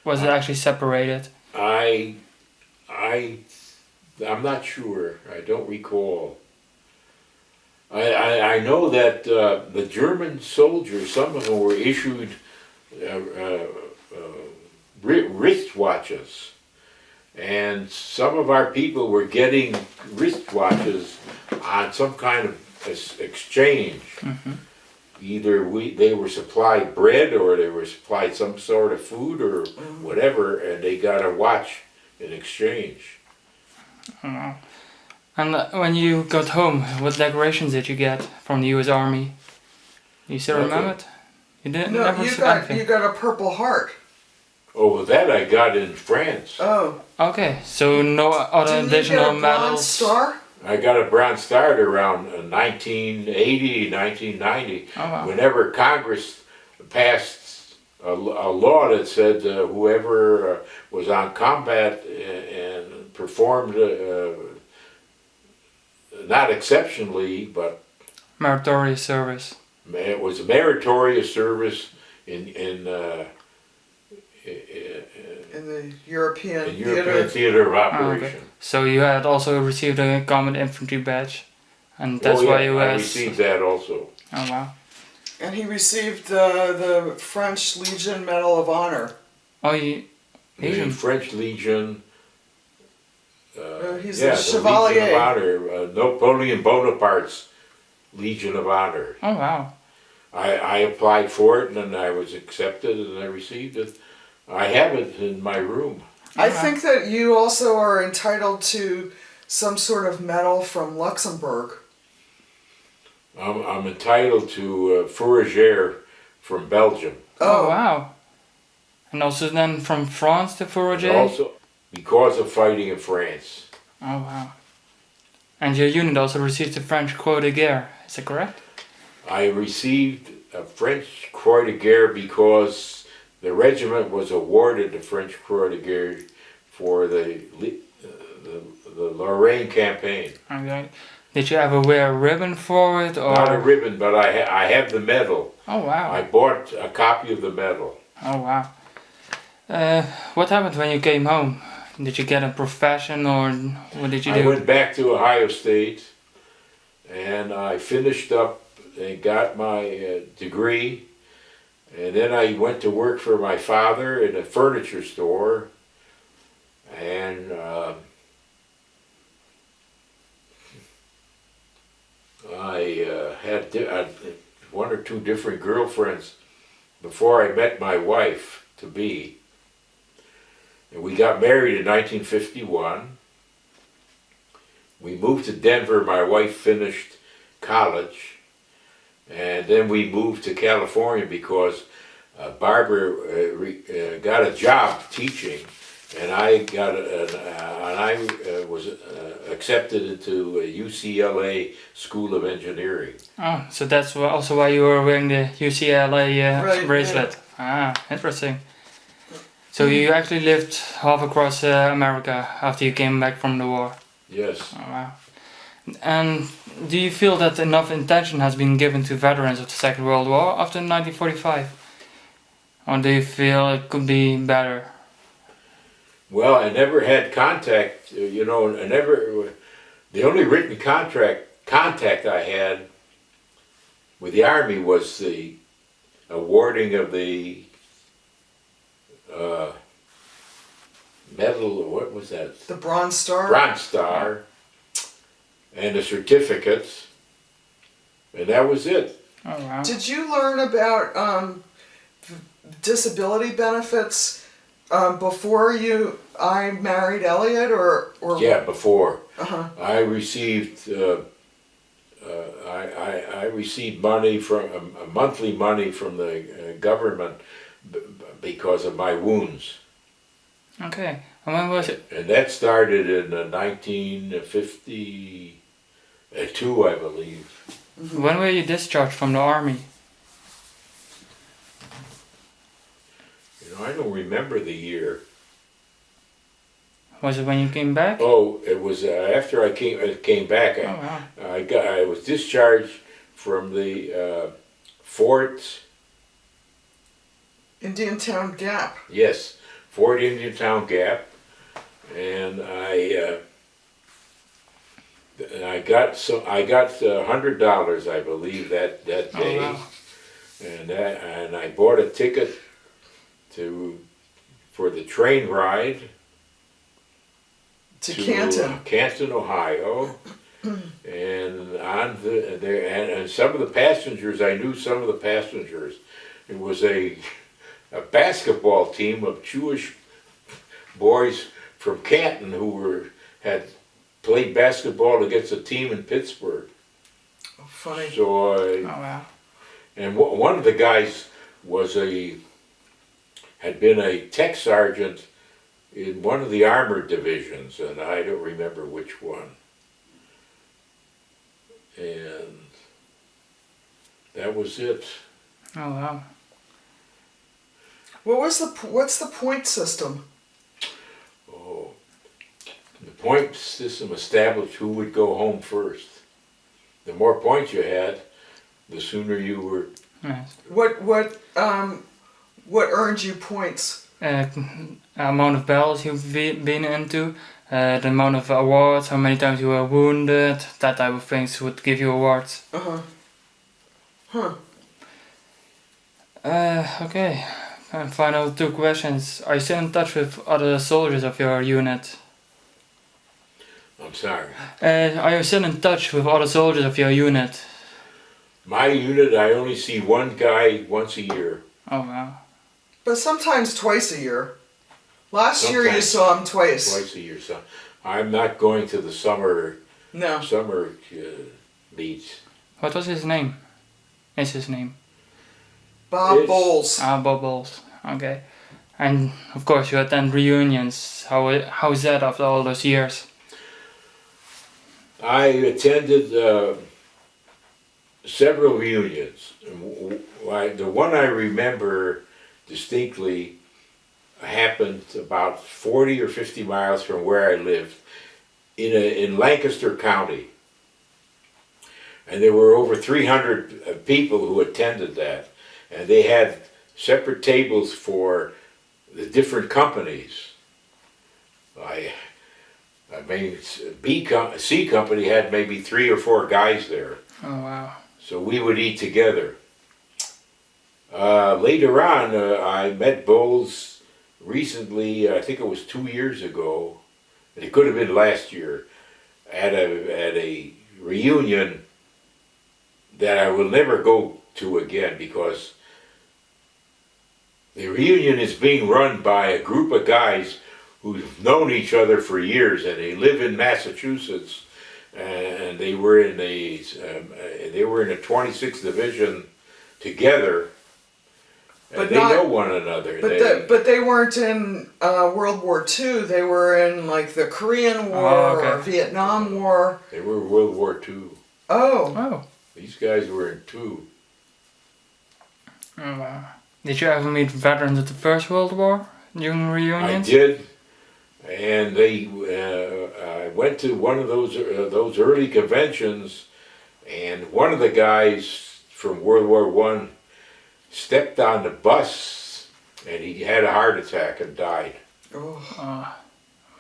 was it actually separated? I'm not sure. I don't recall. I know that the German soldiers, some of them were issued wristwatches, and some of our people were getting wristwatches on some kind of exchange. Mm-hmm. Either they were supplied bread, or they were supplied some sort of food or whatever, and they got a watch in exchange. Oh, wow. And when you got home, what decorations did you get from the U.S. Army? You still remember it? You didn't. No, never you got a Purple Heart. Oh, that I got in France. Oh. Okay, so no other Didn't you additional get a Bronze medals. Star? I got a Bronze Star around 1980, 1990, Oh wow. whenever Congress passed a law that said whoever was on combat and performed not exceptionally, but Meritorious service. it was a meritorious service in In the European theater of Oh, operation. okay. So you had also received a Combat Infantry badge, and that's why you I had. received that also. Oh wow. And he received the French Legion Medal of Honor. Oh, you. The French Legion. He's yeah, a the Chevalier. Legion of Honor, Napoleon Bonaparte's Legion of Honor. Oh wow. I applied for it, and then I was accepted, and I received it. I have it in my room. I think that you also are entitled to some sort of medal from Luxembourg. I'm entitled to Fourragère from Belgium. Oh wow. And also then from France to Fourragère? Also, because of fighting in France. Oh wow. And your unit also received the French Croix de Guerre, is that correct? I received a French Croix de Guerre because the regiment was awarded the French Croix de Guerre for the Lorraine campaign. Okay. Did you ever wear a ribbon for it, or? Not a ribbon, but I have the medal. Oh wow. I bought a copy of the medal. Oh wow. What happened when you came home? Did you get a profession, or what did you do? I went back to Ohio State, and I finished up and got my degree, and then I went to work for my father in a furniture store, and I had one or two different girlfriends before I met my wife-to-be. And we got married in 1951. We moved to Denver. My wife finished college. And then we moved to California because Barbara got a job teaching, and I was accepted into UCLA School of Engineering. Oh, so that's also why you were wearing the UCLA Right, bracelet. Ah, interesting. So you actually lived half across America after you came back from the war? Yes. Oh, wow. And do you feel that enough attention has been given to veterans of the Second World War after 1945? Or do you feel it could be better? Well, I never had contact, you know, the only written contact I had with the Army was the awarding of the medal, what was that? The Bronze Star? Bronze Star, and the certificates, and that was it. Oh, wow. Did you learn about disability benefits before I married Elliot, or? Yeah, before. Uh-huh. I received I received money from monthly money from the government because of my wounds. Okay. And when was it? And that started in 1952, I believe. Mm-hmm. When were you discharged from the army? You know, I don't remember the year. Was it when you came back? Oh, it was after I came back. Oh, wow. I was discharged from the Fort. Indiantown Gap. Yes, Fort Indiantown Gap, and I got $100, I believe, that day, Oh, wow. and I bought a ticket for the train ride To Canton. Canton, Ohio, and on there, and some of the passengers, I knew some of the passengers. It was a basketball team of Jewish boys from Canton who had played basketball against a team in Pittsburgh. Oh, funny. So Oh, wow. and one of the guys had been a tech sergeant in one of the armored divisions, and I don't remember which one. And that was it. Oh, wow. What's the point system? Oh, the point system established who would go home first. The more points you had, the sooner you were. Nice. What earned you points? Amount of battles you've been into, the amount of awards, how many times you were wounded, that type of things would give you awards. Uh-huh. Huh. Okay. And final two questions. Are you still in touch with other soldiers of your unit? I'm sorry. Are you still in touch with other soldiers of your unit? My unit, I only see one guy once a year. Oh, wow. But sometimes twice a year. Last year you Sometimes saw him twice. Twice a year. So I'm not going to the summer No. beach. What was his name? Is his name? Bob Bowles. Ah, Bob Bowles. Okay. And of course you attend reunions. How is that after all those years? I attended several reunions. The one I remember distinctly happened about 40 or 50 miles from where I lived in Lancaster County. And there were over 300 people who attended that. And they had separate tables for the different companies. I mean, C company had maybe 3 or 4 guys there. Oh, wow. So we would eat together. Later on, I met Bowles recently, I think it was 2 years ago, and it could have been last year, at a reunion that I will never go to again, because the reunion is being run by a group of guys who've known each other for years, and they live in Massachusetts, and they were in the 26th Division together. But they know one another. But they weren't in World War II. They were in like the Korean War or Vietnam War. They were World War II. Oh. Oh. These guys were in 2. Oh, wow. Did you ever meet veterans of the First World War during reunions? I did, and I went to one of those early conventions, and one of the guys from World War I stepped on the bus, and he had a heart attack and died. Oh.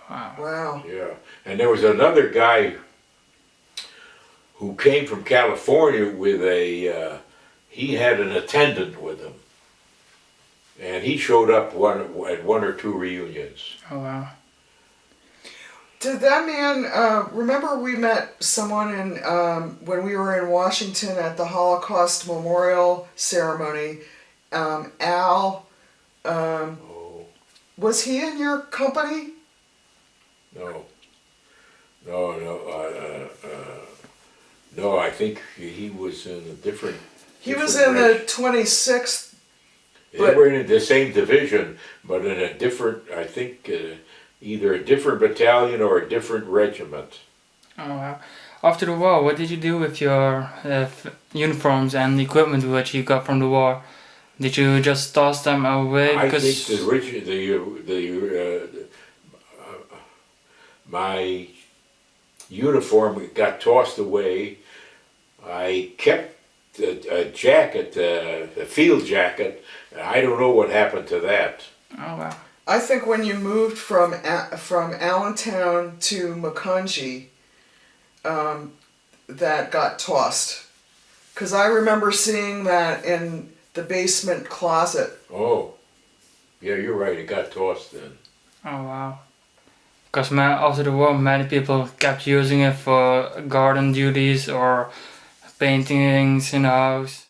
Wow. Wow. Yeah, and there was another guy who came from California with he had an attendant with him, and he showed up at one or two reunions. Oh wow. Did that man, remember we met someone when we were in Washington at the Holocaust Memorial Ceremony, Al, was he in your company? No, I think he was in a different... He was in the 26th. They were in the same division, but in a different, I think, either a different battalion or a different regiment. Oh wow. After the war, what did you do with your uniforms and equipment which you got from the war? Did you just toss them away? I think my uniform got tossed away. I kept a jacket, a field jacket. I don't know what happened to that. Oh wow. I think when you moved from Allentown to Macungie, that got tossed. Because I remember seeing that in the basement closet. Oh, yeah, you're right. It got tossed then. Oh wow. Because after the war, many people kept using it for garden duties or painting things in the house.